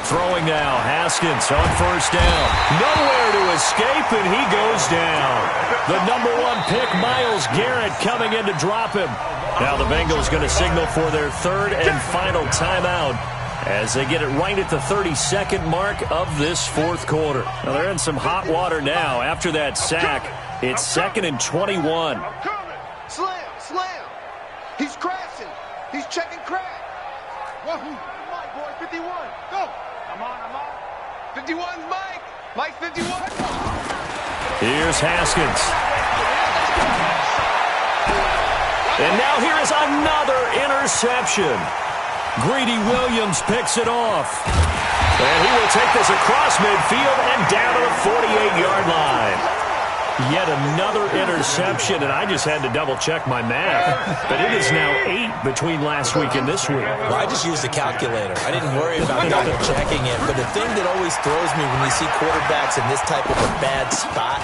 Throwing now, Haskins on 1st down. Nowhere to escape, and he goes down. The number 1 pick, Myles Garrett, coming in to drop him. Now the Bengals going to signal for their 3rd and final timeout as they get it right at the 32nd mark of this 4th quarter. Now they're in some hot water now after that sack. It's 2nd and 21. Slam. He's crashing. He's checking crack. Wahoo. Mike, boy, 51. Go. I'm on. 51, Mike. Mike 51. Here's Haskins. And now here is another interception. Greedy Williams picks it off. And he will take this across midfield and down to the 48-yard line. Yet another interception, and I just had to double-check my math. But it is now 8 between last week and this week. Well, I just used a calculator. I didn't worry about double-checking it. But the thing that always throws me when you see quarterbacks in this type of a bad spot,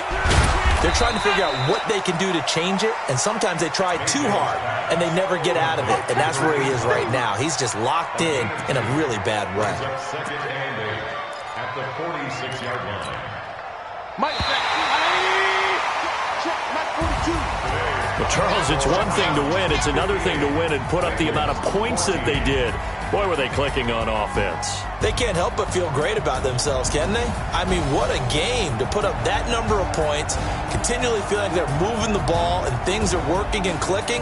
they're trying to figure out what they can do to change it, and sometimes they try too hard, and they never get out of it. And that's where he is right now. He's just locked in a really bad way. Second and 8 at the 46-yard line. Mike, check, Mike 42. Well, Charles, it's one thing to win. It's another thing to win and put up the amount of points that they did. Boy, were they clicking on offense. They can't help but feel great about themselves, can they? I mean, what a game to put up that number of points, continually feeling like they're moving the ball and things are working and clicking.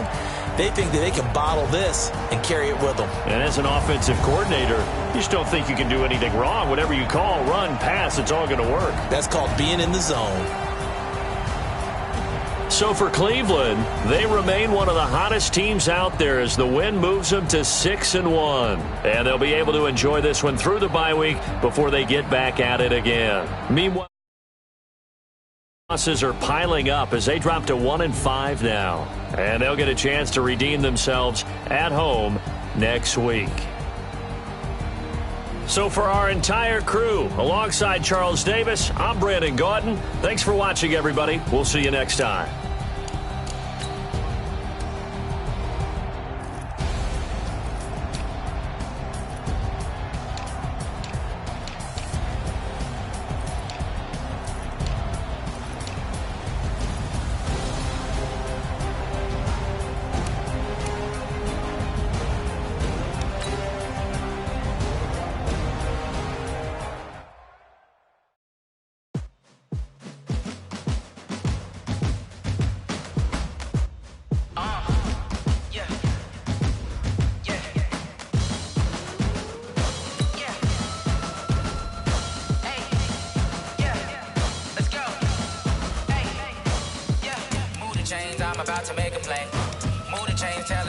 They think that they can bottle this and carry it with them. And as an offensive coordinator, you just don't think you can do anything wrong. Whatever you call, run, pass, it's all going to work. That's called being in the zone. So for Cleveland, they remain one of the hottest teams out there as the win moves them to 6-1. And they'll be able to enjoy this one through the bye week before they get back at it again. Meanwhile, losses are piling up as they drop to 1-5 now. And they'll get a chance to redeem themselves at home next week. So for our entire crew, alongside Charles Davis, I'm Brandon Gaudin. Thanks for watching, everybody. We'll see you next time. I'm about to make a play. Move the chains, tell